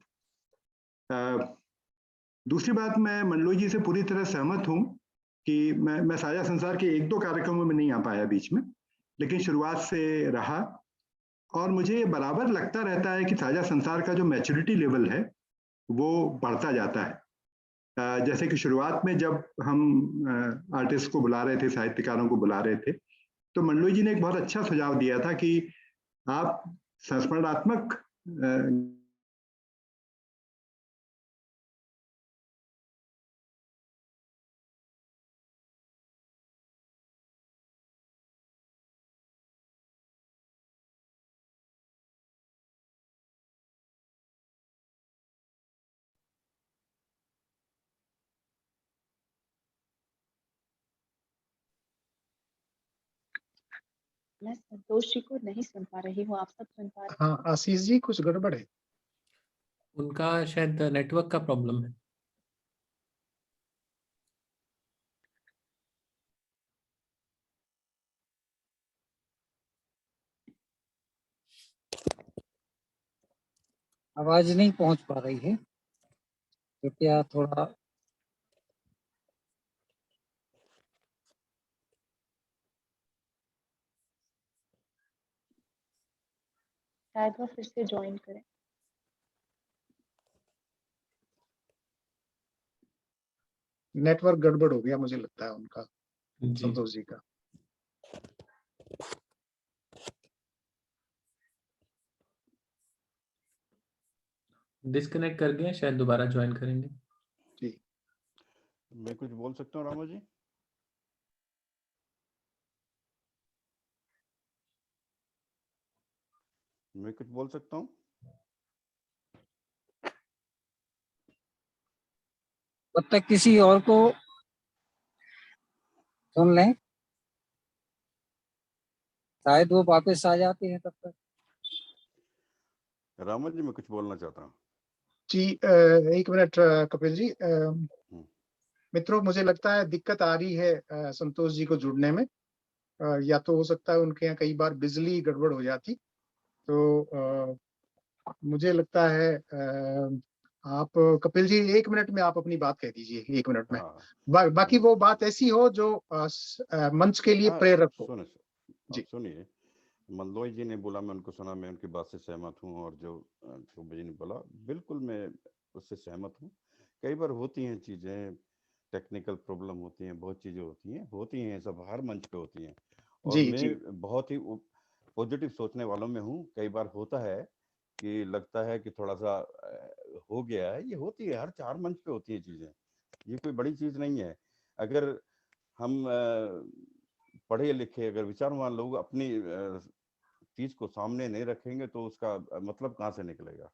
दूसरी बात, मैं मंडलोई जी से पूरी तरह सहमत हूँ कि मैं साझा संसार के 1-2 कार्यक्रमों में नहीं आ पाया बीच में, लेकिन शुरुआत से रहा और मुझे बराबर लगता रहता है कि साझा संसार का जो मैच्योरिटी लेवल है वो बढ़ता जाता है। जैसे कि शुरुआत में जब हम आर्टिस्ट को बुला रहे थे, साहित्यकारों को बुला रहे थे, तो मंडलोई जी ने एक बहुत अच्छा सुझाव दिया था कि आप संस्मरणात्मक मैं संतोष जी को नहीं सुन पा रही हूँ, आप सब सुन पा रहे हाँ आशीष जी, कुछ गड़बड़ है। उनका शायद नेटवर्क का प्रॉब्लम है। आवाज नहीं पहुंच पा रही है, कृपया थोड़ा शायद वो फिर से ज्वाइन करें। नेटवर्क गड़बड़ हो गया मुझे लगता है उनका, जी संतोष जी का। डिस्कनेक्ट कर दिया, शायद दोबारा ज्वाइन करेंगे। जी मैं कुछ बोल सकता हूँ रामा जी? मैं कुछ बोल सकता हूँ? तब तक किसी और को सुन लें, शायद वो वापस आ जाते हैं तब तक। रामा जी मैं कुछ बोलना चाहता हूँ। जी एक मिनट कपिल जी। मित्रों, मुझे लगता है दिक्कत आ रही है संतोष जी को जुड़ने में। या तो हो सकता है उनके यहाँ कई बार बिजली गड़बड़ हो जाती, तो मुझे लगता है आप कपिल जी 1 मिनट में आप अपनी बात कह दीजिए, 1 मिनट में। बाकी वो बात ऐसी हो जो मंच के लिए प्रेरक हो। जी सुनिए, मंदोई जी ने बोला, मैं उनको सुना, मैं उनकी बात से सहमत हूँ, और जो शोभा जी ने बोला बिल्कुल मैं उससे सहमत हूँ। कई बार होती हैं चीजें, टेक्निकल प्रॉब्लम होती हैं, बहुत चीजें होती हैं, सब हर मंच पे होती हैं। और जी, मैं जी। बहुत ही पॉजिटिव सोचने वालों में हूँ। कई बार होता है कि लगता है कि थोड़ा सा हो गया है, ये होती है, हर 4 मंच पे होती है चीजें, ये कोई बड़ी चीज नहीं है। अगर हम पढ़े लिखे, अगर विचारवान लोग अपनी चीज को सामने नहीं रखेंगे तो उसका मतलब कहाँ से निकलेगा,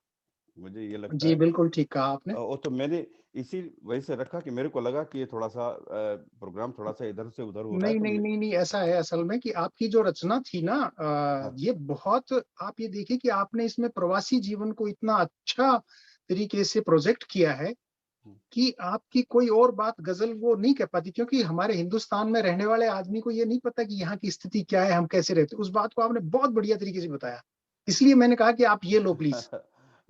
मुझे ये लगता जी है। बिल्कुल ठीक कहा आपने। और तो मैंने इसी वजह से रखा कि मेरे को लगा कि ये थोड़ा सा प्रोग्राम थोड़ा सा इधर से उधर हो रहा है, नहीं तो नहीं नहीं नहीं, ऐसा है असल में कि आपकी जो रचना थी ना, ये बहुत, आप ये देखिए कि आपने इसमें प्रवासी जीवन को इतना अच्छा तरीके से प्रोजेक्ट किया है कि आपकी कोई और बात गजल वो नहीं कह पाती, क्योंकि हमारे हिंदुस्तान में रहने वाले आदमी को ये नहीं पता कि यहाँ की स्थिति क्या है, हम कैसे रहते। उस बात को आपने बहुत बढ़िया तरीके से बताया, इसलिए मैंने कहा कि आप ये लो प्लीज।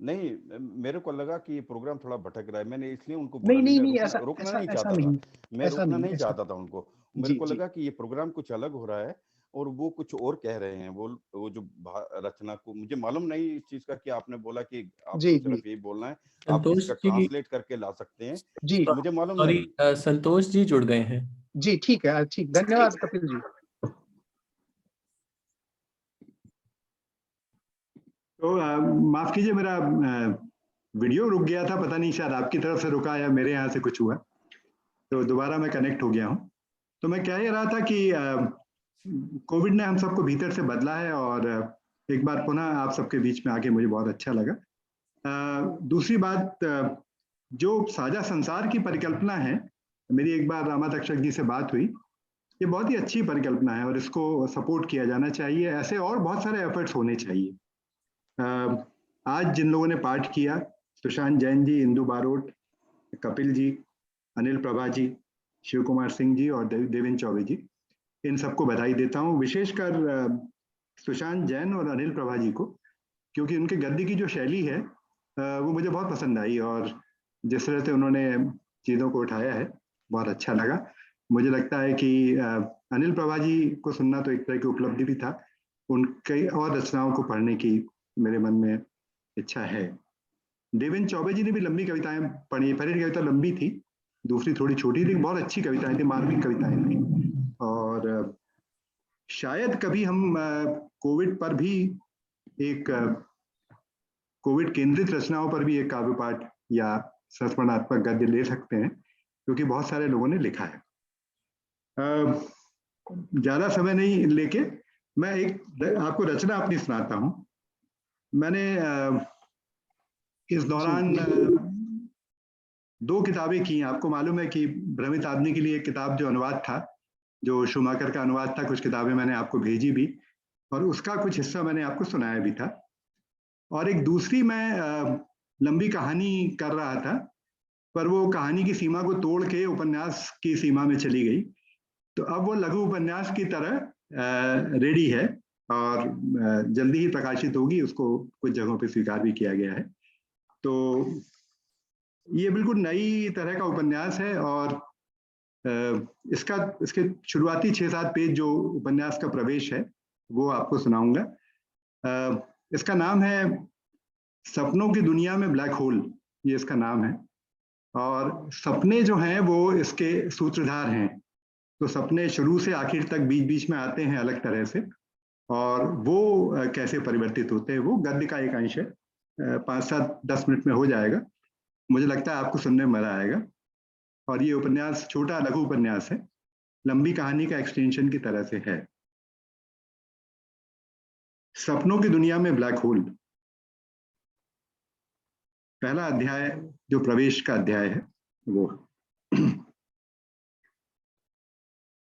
नहीं, मेरे को लगा कि ये प्रोग्राम थोड़ा भटक रहा है, मैंने इसलिए उनको नहीं बोला नहीं, नहीं मैं नहीं, रुकना ऐसा नहीं ऐसा चाहता था, नहीं, मैं ऐसा रुकना नहीं, नहीं ऐसा चाहता था उनको। मेरे जी को जी लगा कि ये प्रोग्राम कुछ अलग हो रहा है और वो कुछ और कह रहे हैं। वो जो रचना को मुझे मालूम नहीं इस चीज का, कि आपने बोला कि आपको जी जी सिर्फ यही बोलना है, आप संतोष इसका जी, ट्रांसलेट करके ला सकते हैं, जी मुझे मालूम सॉरी, नहीं। संतोष जी जुड़ गए हैं। जी ठीक है, ठीक, धन्यवाद कपिल जी। तो माफ कीजिए, मेरा वीडियो रुक गया था, पता नहीं शायद आपकी तरफ से रुका या मेरे यहाँ से कुछ हुआ, तो दोबारा मैं कनेक्ट हो गया हूँ। तो मैं कह ही रहा था कि कोविड ने हम सबको भीतर से बदला है, और एक बार पुनः आप सबके बीच में आके मुझे बहुत अच्छा लगा। दूसरी बात, जो साझा संसार की परिकल्पना है, मेरी एक बार रामा तक्षक जी से बात हुई, ये बहुत ही अच्छी परिकल्पना है और इसको सपोर्ट किया जाना चाहिए। ऐसे और बहुत सारे एफर्ट्स होने चाहिए। आज जिन लोगों ने पाठ किया, सुशांत जैन जी, इंदु बारोट, कपिल जी, अनिल प्रभा जी, शिव कुमार सिंह जी और देवेंद्र चौबे जी, इन सबको बधाई देता हूँ, विशेषकर सुशांत जैन और अनिल प्रभा जी को, क्योंकि उनके गद्य की जो शैली है वो मुझे बहुत पसंद आई, और जिस तरह से उन्होंने चीज़ों को उठाया है बहुत अच्छा लगा। मुझे लगता है कि अनिल प्रभा जी को सुनना तो एक तरह की उपलब्धि भी था, उनके और रचनाओं को पढ़ने की मेरे मन में इच्छा है। देवेंद्र चौबे जी ने भी लंबी कविताएं पढ़ी, पहली कविता लंबी थी, दूसरी थोड़ी छोटी थी, बहुत अच्छी कविताएं थी, मार्मिक कविताएं थी। और शायद कभी हम कोविड पर भी एक कोविड केंद्रित रचनाओं पर भी एक काव्य पाठ या संस्मरणात्मक गद्य ले सकते हैं, क्योंकि बहुत सारे लोगों ने लिखा है। ज्यादा समय नहीं लेके मैं एक आपको रचना अपनी सुनाता हूं। मैंने इस दौरान 2 किताबें की। आपको मालूम है कि भ्रमित आदमी के लिए एक किताब जो अनुवाद था, जो शुमाकर का अनुवाद था, कुछ किताबें मैंने आपको भेजी भी, और उसका कुछ हिस्सा मैंने आपको सुनाया भी था। और एक दूसरी मैं लंबी कहानी कर रहा था, पर वो कहानी की सीमा को तोड़ के उपन्यास की सीमा में चली गई, तो अब वो लघु उपन्यास की तरह रेडी है और जल्दी ही प्रकाशित होगी। उसको कुछ जगहों पे स्वीकार भी किया गया है। तो ये बिल्कुल नई तरह का उपन्यास है और इसके शुरुआती 6-7 पेज जो उपन्यास का प्रवेश है वो आपको सुनाऊंगा। इसका नाम है सपनों की दुनिया में ब्लैक होल, ये इसका नाम है। और सपने जो हैं वो इसके सूत्रधार हैं। तो सपने शुरू से आखिर तक बीच बीच में आते हैं अलग तरह से, और वो कैसे परिवर्तित होते हैं। वो गद्य का एक अंश है, 5-7-10 मिनट में हो जाएगा। मुझे लगता है आपको सुनने में मजा आएगा। और ये उपन्यास छोटा लघु उपन्यास है, लंबी कहानी का एक्सटेंशन की तरह से है। सपनों की दुनिया में ब्लैक होल, पहला अध्याय जो प्रवेश का अध्याय है वो।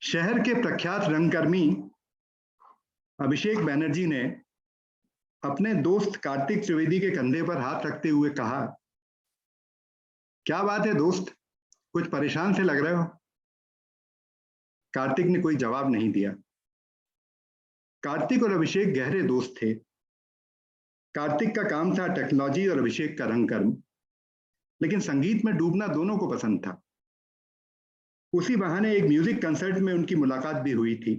शहर के प्रख्यात रंगकर्मी अभिषेक बैनर्जी ने अपने दोस्त कार्तिक त्रिवेदी के कंधे पर हाथ रखते हुए कहा, क्या बात है दोस्त, कुछ परेशान से लग रहे हो? कार्तिक ने कोई जवाब नहीं दिया। कार्तिक और अभिषेक गहरे दोस्त थे। कार्तिक का काम था टेक्नोलॉजी और अभिषेक का रंगकर्म, लेकिन संगीत में डूबना दोनों को पसंद था। उसी बहाने एक म्यूजिक कंसर्ट में उनकी मुलाकात भी हुई थी,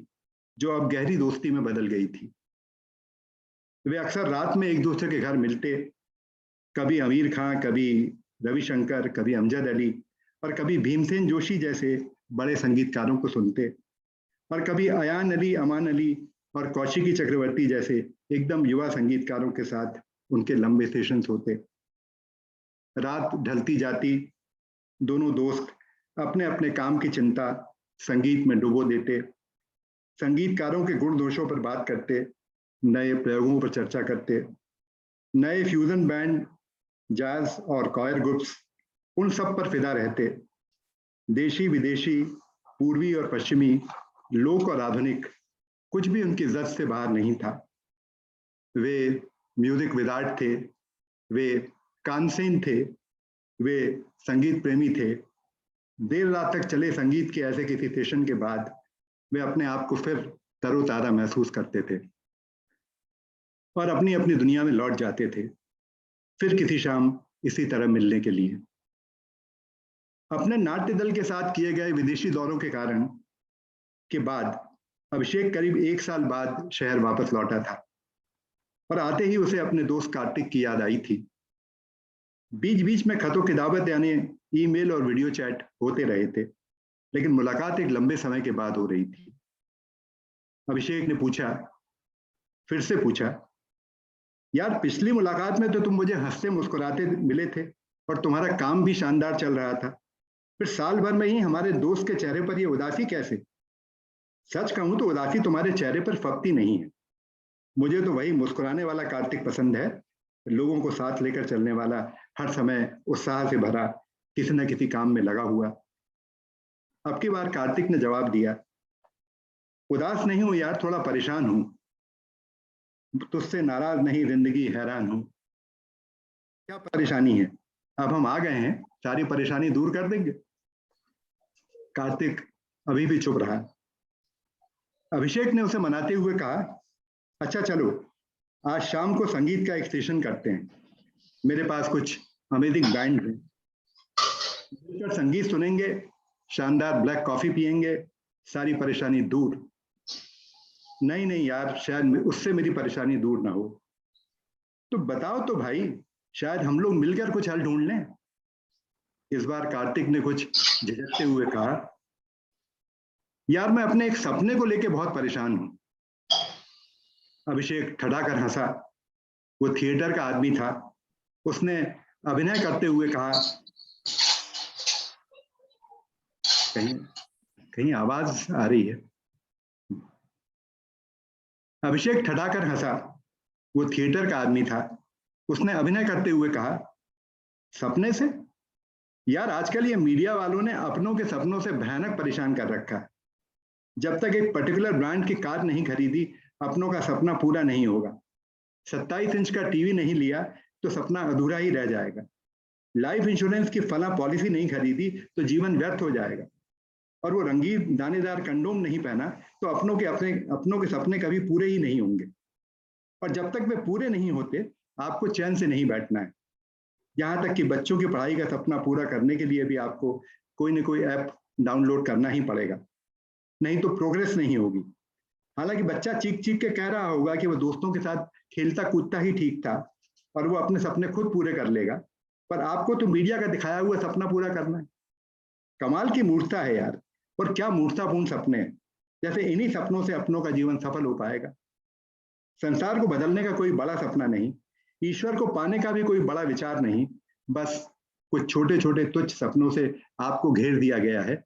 जो अब गहरी दोस्ती में बदल गई थी। वे अक्सर रात में एक दूसरे के घर मिलते, कभी आमिर खान, कभी रविशंकर, कभी अमजद अली और कभी भीमसेन जोशी जैसे बड़े संगीतकारों को सुनते, और कभी अयान अली, अमान अली और कौशिकी चक्रवर्ती जैसे एकदम युवा संगीतकारों के साथ उनके लंबे सेशंस होते। रात ढलती जाती, दोनों दोस्त अपने अपने काम की चिंता संगीत में डुबो देते, संगीतकारों के गुण दोषों पर बात करते, नए प्रयोगों पर चर्चा करते, नए फ्यूजन बैंड, जैज और कॉयर ग्रुप्स, उन सब पर फिदा रहते। देशी विदेशी, पूर्वी और पश्चिमी, लोक और आधुनिक, कुछ भी उनकी इज्जत से बाहर नहीं था। वे म्यूजिक विदार्थ थे, वे कानसेन थे, वे संगीत प्रेमी थे। देर रात तक चले संगीत के ऐसे किसी सेशन के बाद वे अपने आप को फिर तरोताजा महसूस करते थे और अपनी अपनी दुनिया में लौट जाते थे, फिर किसी शाम इसी तरह मिलने के लिए। अपने नाट्य दल के साथ किए गए विदेशी दौरों के कारण के बाद अभिषेक करीब 1 साल बाद शहर वापस लौटा था, और आते ही उसे अपने दोस्त कार्तिक की याद आई थी। बीच बीच में खतों किताबत यानी ईमेल और वीडियो चैट होते रहे थे, लेकिन मुलाकात एक लंबे समय के बाद हो रही थी। अभिषेक ने फिर से पूछा, यार पिछली मुलाकात में तो तुम मुझे हंसते मुस्कुराते मिले थे और तुम्हारा काम भी शानदार चल रहा था, फिर साल भर में ही हमारे दोस्त के चेहरे पर ये उदासी कैसे? सच कहूं तो उदासी तुम्हारे चेहरे पर फपती नहीं है। मुझे तो वही मुस्कुराने वाला कार्तिक पसंद है, लोगों को साथ लेकर चलने वाला, हर समय उत्साह से भरा, किसी न किसी काम में लगा हुआ। अब की बार कार्तिक ने जवाब दिया, उदास नहीं हूं यार, थोड़ा परेशान हूं, तुझसे नाराज नहीं, जिंदगी हैरान हूं। क्या परेशानी है? अब हम आ गए हैं, सारी परेशानी दूर कर देंगे। कार्तिक अभी भी चुप रहा। अभिषेक ने उसे मनाते हुए कहा, अच्छा चलो आज शाम को संगीत का एक सेशन करते हैं, मेरे पास कुछ अमेजिंग बैंड है, मिलकर संगीत सुनेंगे, शानदार ब्लैक कॉफी पिएंगे, सारी परेशानी दूर। नहीं नहीं यार, शायद उससे मेरी परेशानी दूर ना हो। तो बताओ तो भाई, शायद हम लोग मिलकर कुछ हल ढूंढ लें। इस बार कार्तिक ने कुछ झिझकते हुए कहा, यार मैं अपने एक सपने को लेकर बहुत परेशान हूं। अभिषेक ठठाकर हंसा। वो थिएटर का आदमी था। उसने अभिनय करते हुए कहा, कहीं आवाज आ रही है। अभिषेक ठठाकर हंसा। वो थिएटर का आदमी था। उसने अभिनय करते हुए कहा, सपने से? यार आजकल ये मीडिया वालों ने अपनों के सपनों से भयानक परेशान कर रखा है। जब तक एक पर्टिकुलर ब्रांड की कार नहीं खरीदी, अपनों का सपना पूरा नहीं होगा। 27 इंच का टीवी नहीं लिया तो सपना अधूरा ही रह जाएगा। लाइफ इंश्योरेंस की फला पॉलिसी नहीं खरीदी तो जीवन व्यर्थ हो जाएगा। और वो रंगीन दानेदार कंडोम नहीं पहना तो अपनों के सपने कभी पूरे ही नहीं होंगे। और जब तक वे पूरे नहीं होते आपको चैन से नहीं बैठना है। यहाँ तक कि बच्चों की पढ़ाई का सपना पूरा करने के लिए भी आपको कोई ना कोई ऐप डाउनलोड करना ही पड़ेगा, नहीं तो प्रोग्रेस नहीं होगी। हालांकि बच्चा चीख चीख के कह रहा होगा कि वो दोस्तों के साथ खेलता कूदता ही ठीक था और वो अपने सपने खुद पूरे कर लेगा, पर आपको तो मीडिया का दिखाया हुआ सपना पूरा करना है। कमाल की मूर्खता है यार, और क्या मूर्खतापूर्ण सपने हैं। जैसे इन्हीं सपनों से अपनों का जीवन सफल हो पाएगा। संसार को बदलने का कोई बड़ा सपना नहीं, ईश्वर को पाने का भी कोई बड़ा विचार नहीं, बस कुछ छोटे छोटे तुच्छ सपनों से आपको घेर दिया गया है।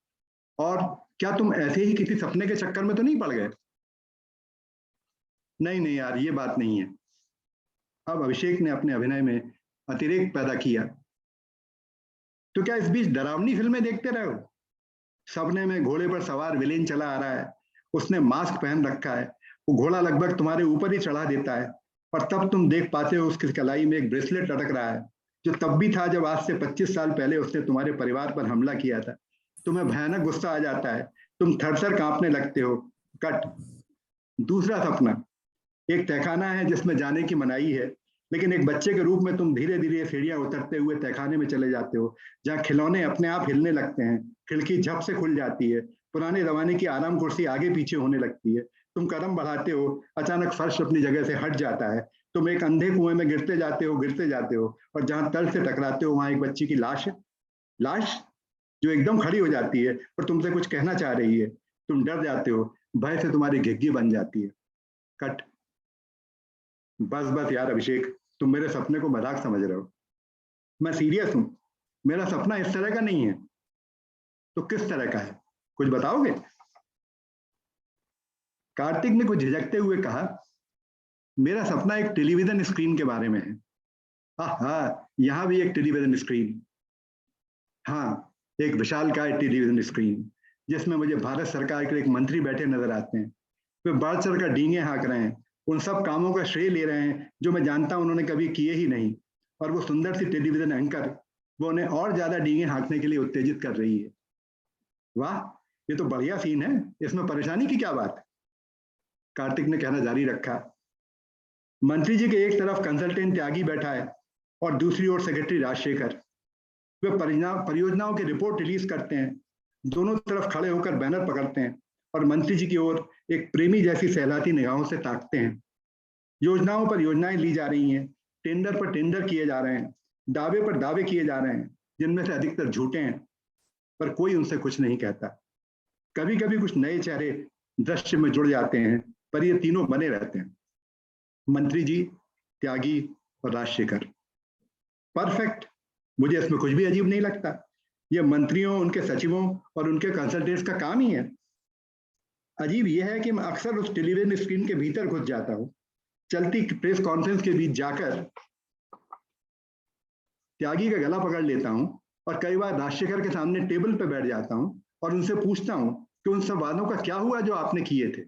और क्या तुम ऐसे ही किसी सपने के चक्कर में तो नहीं पड़ गए? नहीं यार, ये बात नहीं है। अब अभिषेक ने अपने अभिनय में अतिरेक पैदा किया, तो क्या इस बीच डरावनी फिल्में देखते रहो? सपने में घोड़े पर सवार विलेन चला आ रहा है, उसने मास्क पहन रखा है, वो घोड़ा लगभग तुम्हारे ऊपर ही चढ़ा देता है और तब तुम देख पाते हो उसकी कलाई में एक ब्रेसलेट लटक रहा है, जो तब भी था जब आज से 25 साल पहले उसने तुम्हारे परिवार पर हमला किया था। तुम्हें भयानक गुस्सा आ जाता है, तुम थरथर कांपने लगते हो। कट। दूसरा सपना, एक तहखाना है जिसमें जाने की मनाही है, लेकिन एक बच्चे के रूप में तुम धीरे धीरे सीढ़ियां उतरते हुए तहखाने में चले जाते हो, जहाँ खिलौने अपने आप हिलने लगते हैं, खिड़की झप से खुल जाती है, पुराने जमाने की आराम कुर्सी आगे पीछे होने लगती है, तुम कदम बढ़ाते हो, अचानक फर्श अपनी जगह से हट जाता है, तुम एक अंधे कुएं में गिरते जाते हो और जहां तल से टकराते हो वहां एक बच्ची की लाश जो एकदम खड़ी हो जाती है और तुमसे कुछ कहना चाह रही है। तुम डर जाते हो, भय से तुम्हारी घिग्गी बन जाती है। कट। बस यार अभिषेक, तुम मेरे सपने को मजाक समझ रहे हो। मैं सीरियस हूं, मेरा सपना इस तरह का नहीं है। तो किस तरह का है, कुछ बताओगे? कार्तिक ने कुछ झिझकते हुए कहा, मेरा सपना एक टेलीविजन स्क्रीन के बारे में है। हाँ, यहाँ भी एक टेलीविजन स्क्रीन। हाँ, एक विशालकाय टेलीविजन स्क्रीन जिसमें मुझे भारत सरकार के एक मंत्री बैठे नजर आते हैं। वे बढ़ चढ़ कर डींगे हाँक रहे हैं, उन सब कामों का श्रेय ले रहे हैं जो मैं जानता हूं उन्होंने कभी किए ही नहीं। और वो सुंदर सी टेलीविजन एंकर वो उन्हें और ज्यादा डींगे हाँकने के लिए उत्तेजित कर रही है। वाह, ये तो बढ़िया सीन है, इसमें परेशानी की क्या बात? कार्तिक ने कहना जारी रखा। मंत्री जी के एक तरफ कंसल्टेंट त्यागी बैठा है और दूसरी ओर सेक्रेटरी राजशेखर। वे परियोजनाओं की रिपोर्ट रिलीज करते हैं, दोनों तरफ खड़े होकर बैनर पकड़ते हैं और मंत्री जी की ओर एक प्रेमी जैसी सहलाती निगाहों से ताकते हैं। योजनाओं पर योजनाएं ली जा रही हैं, टेंडर पर टेंडर किए जा रहे हैं, दावे पर दावे किए जा रहे हैं, जिनमें से अधिकतर झूठे हैं, पर कोई उनसे कुछ नहीं कहता। कभी कभी कुछ नए चेहरे दृश्य में जुड़ जाते हैं, पर ये तीनों बने रहते हैं, मंत्री जी, त्यागी और राजशेखर। परफेक्ट। मुझे इसमें कुछ भी अजीब नहीं लगता। ये मंत्रियों, उनके सचिवों और उनके कंसल्टेंट्स का काम ही है। अजीब यह है कि मैं अक्सर उस टेलीविजन स्क्रीन के भीतर घुस जाता हूँ, चलती प्रेस कॉन्फ्रेंस के बीच जाकर त्यागी का गला पकड़ लेता हूँ और कई बार राजशेखर के सामने टेबल पर बैठ जाता हूँ और उनसे पूछता हूँ कि उन सब वादों का क्या हुआ जो आपने किए थे।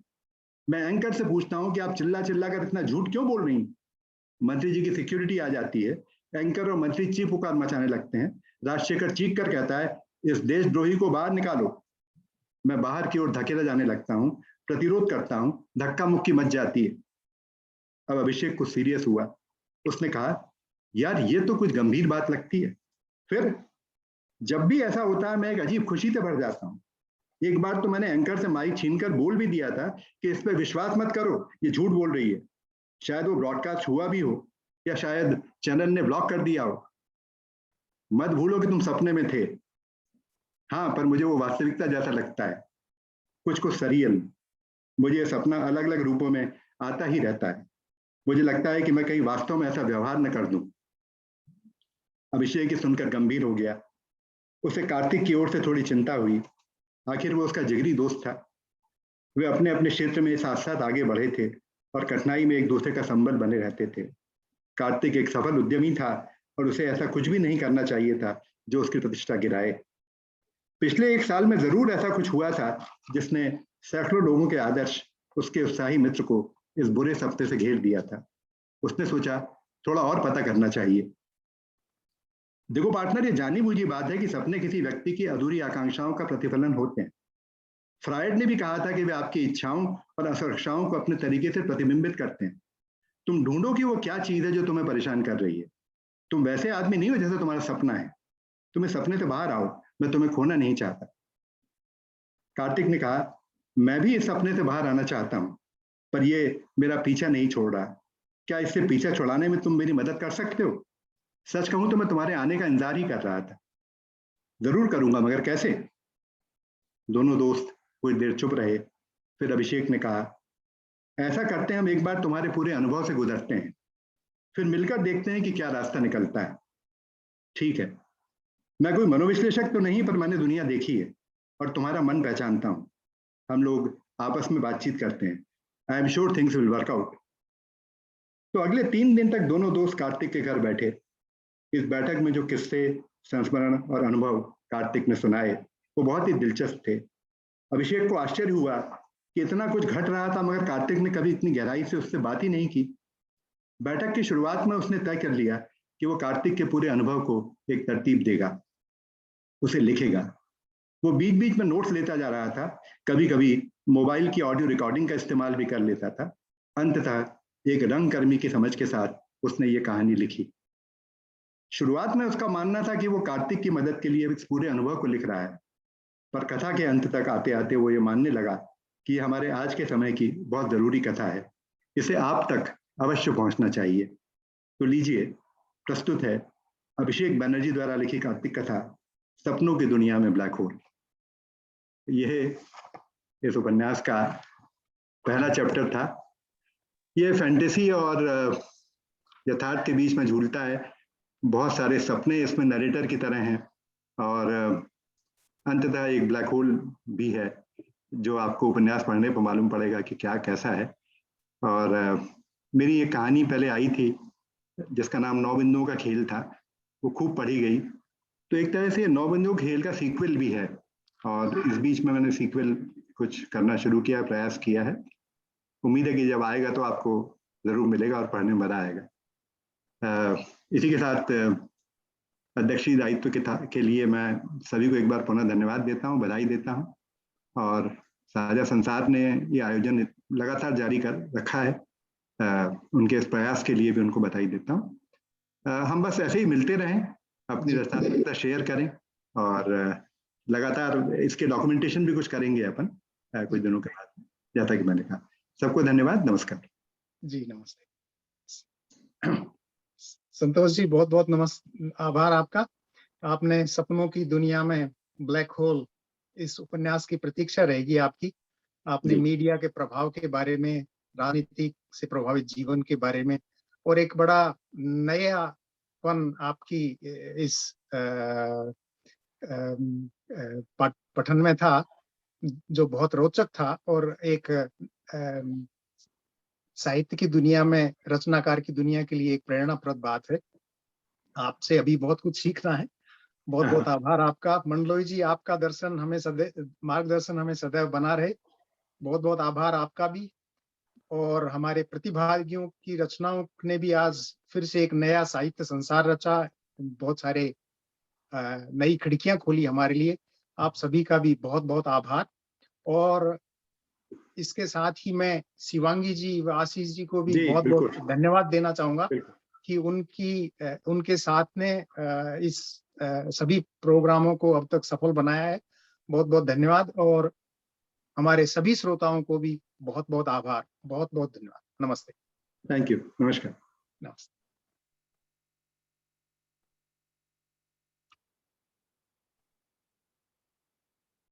मैं एंकर से पूछता हूँ कि आप चिल्ला चिल्ला कर इतना झूठ क्यों बोल रही? मंत्री जी की सिक्योरिटी आ जाती है, एंकर और मंत्री चीख पुकार मचाने लगते हैं। राजशेखर चीख कर कहता है, इस देशद्रोही को बाहर निकालो। मैं बाहर की ओर धकेला जाने लगता हूँ, प्रतिरोध करता हूँ, धक्का मुक्की मच जाती है। अब अभिषेक कुछ सीरियस हुआ। उसने कहा, यार ये तो कुछ गंभीर बात लगती है। फिर जब भी ऐसा होता है मैं एक अजीब खुशी से भर जाता हूँ। एक बार तो मैंने एंकर से माइक छीनकर बोल भी दिया था कि इस पर विश्वास मत करो, ये झूठ बोल रही है। शायद वो ब्रॉडकास्ट हुआ भी हो या शायद चैनल ने ब्लॉक कर दिया हो। मत भूलो कि तुम सपने में थे। हाँ, पर मुझे वो वास्तविकता जैसा लगता है, कुछ सरियल। मुझे सपना अलग अलग रूपों में आता ही रहता है। मुझे लगता है कि मैं कहीं वास्तव में ऐसा व्यवहार न कर दूं। अभिषेक सुनकर गंभीर हो गया। उसे कार्तिक की ओर से थोड़ी चिंता हुई। आखिर वो उसका जिगरी दोस्त था। वे अपने अपने क्षेत्र में साथ साथ आगे बढ़े थे और कठिनाई में एक दूसरे का संबल बने रहते थे। कार्तिक एक सफल उद्यमी था और उसे ऐसा कुछ भी नहीं करना चाहिए था जो उसकी प्रतिष्ठा गिराए। पिछले एक साल में जरूर ऐसा कुछ हुआ था जिसने सैकड़ों लोगों के आदर्श उसके उत्साही मित्र को इस बुरे सपने से घेर दिया था। उसने सोचा थोड़ा और पता करना चाहिए। देखो पार्टनर, ये जानी बूझी बात है कि सपने किसी व्यक्ति की अधूरी आकांक्षाओं का प्रतिफलन होते हैं। फ्रायड ने भी कहा था कि वे आपकी इच्छाओं और आकांक्षाओं को अपने तरीके से प्रतिबिंबित करते हैं। तुम ढूंढो कि वो क्या चीज है जो तुम्हें परेशान कर रही है। तुम वैसे आदमी नहीं हो जैसे तुम्हारा सपना है। तुम इस सपने से बाहर आओ, मैं तुम्हें खोना नहीं चाहता। कार्तिक ने कहा, मैं भी इस सपने से बाहर आना चाहता हूं, पर ये मेरा पीछा नहीं छोड़ रहा। क्या इससे पीछा छुड़ाने में तुम मेरी मदद कर सकते हो? सच कहूं तो मैं तुम्हारे आने का इंतजार ही कर रहा था। जरूर करूंगा, मगर कैसे? दोनों दोस्त कुछ देर चुप रहे। फिर अभिषेक ने कहा, ऐसा करते हैं, हम एक बार तुम्हारे पूरे अनुभव से गुजरते हैं, फिर मिलकर देखते हैं कि क्या रास्ता निकलता है। ठीक है। मैं कोई मनोविश्लेषक तो नहीं, पर मैंने दुनिया देखी है और तुम्हारा मन पहचानता हूं। हम लोग आपस में बातचीत करते हैं। I am sure things will work out. तो अगले 3 दिन तक दोनों दोस्त कार्तिक के घर बैठे। इस बैठक में जो किस्से, संस्मरण और अनुभव कार्तिक ने सुनाए वो बहुत ही दिलचस्प थे। अभिषेक को आश्चर्य हुआ कि इतना कुछ घट रहा था, मगर कार्तिक ने कभी इतनी गहराई से उससे बात ही नहीं की। बैठक की शुरुआत में उसने तय कर लिया कि वो कार्तिक के पूरे अनुभव को एक तरतीब देगा, उसे लिखेगा। वो बीच बीच में नोट्स लेता जा रहा था, कभी कभी मोबाइल की ऑडियो रिकॉर्डिंग का इस्तेमाल भी कर लेता था। अंततः एक रंगकर्मी की समझ के साथ उसने ये कहानी लिखी। शुरुआत में उसका मानना था कि वो कार्तिक की मदद के लिए इस पूरे अनुभव को लिख रहा है, पर कथा के अंत तक आते आते वो ये मानने लगा कि ये हमारे आज के समय की बहुत जरूरी कथा है, इसे आप तक अवश्य पहुंचना चाहिए। तो लीजिए, प्रस्तुत है अभिषेक बनर्जी द्वारा लिखी कार्तिक कथा, सपनों की दुनिया में ब्लैक होल। यह इस उपन्यास का पहला चैप्टर था। ये फैंटेसी और यथार्थ के बीच में झूलता है। बहुत सारे सपने इसमें नरेटर की तरह हैं और अंततः एक ब्लैक होल भी है जो आपको उपन्यास पढ़ने पर मालूम पड़ेगा कि क्या कैसा है। और मेरी एक कहानी पहले आई थी जिसका नाम 9 बिंदुओं का खेल था, वो खूब पढ़ी गई। तो एक तरह से 9 बिंदुओं खेल का सीक्वल भी है और इस बीच में मैंने सीक्वल कुछ करना शुरू किया, प्रयास किया है। उम्मीद है कि जब आएगा तो आपको जरूर मिलेगा और पढ़ने में मजा आएगा। इसी के साथ अध्यक्षीय दायित्व के लिए मैं सभी को एक बार पुनः धन्यवाद देता हूँ, बधाई देता हूँ। और साझा संसार ने ये आयोजन लगातार जारी कर रखा है, उनके इस प्रयास के लिए भी उनको बधाई देता हूँ। हम बस ऐसे ही मिलते रहें, अपनी रचनात्मकता शेयर करें और लगातार इसके डॉक्यूमेंटेशन भी कुछ करेंगे अपन कुछ दिनों के बाद, जैसा कि मैंने कहा। सबको धन्यवाद, नमस्कार। जी नमस्ते। संतोष जी, बहुत बहुत आभार आपका। आपने सपनों की दुनिया में ब्लैक होल, इस उपन्यास की प्रतीक्षा रहेगी आपकी। आपने मीडिया के प्रभाव के बारे में, राजनीति से प्रभावित जीवन के बारे में और एक बड़ा नयापन आपकी इस पठन में था जो बहुत रोचक था और एक साहित्य की दुनिया में, रचनाकार की दुनिया के लिए एक प्रेरणाप्रद बात है। आपसे अभी बहुत कुछ सीखना है। बहुत बहुत आभार आपका। मंडलोई जी, आपका दर्शन हमें सदैव, मार्गदर्शन हमें सदैव बना रहे। बहुत बहुत आभार आपका भी। और हमारे प्रतिभागियों की रचनाओं ने भी आज फिर से एक नया साहित्य संसार रचा, बहुत सारे नई खिड़कियां खोली हमारे लिए। आप सभी का भी बहुत बहुत आभार। और इसके साथ ही मैं शिवांगी जी व आशीष जी को भी बहुत बहुत धन्यवाद देना चाहूंगा कि उनके साथ ने इस सभी प्रोग्रामों को अब तक सफल बनाया है। बहुत बहुत धन्यवाद। और हमारे सभी श्रोताओं को भी बहुत बहुत आभार, बहुत बहुत धन्यवाद। नमस्ते। Thank you. नमस्कार। नमस्ते।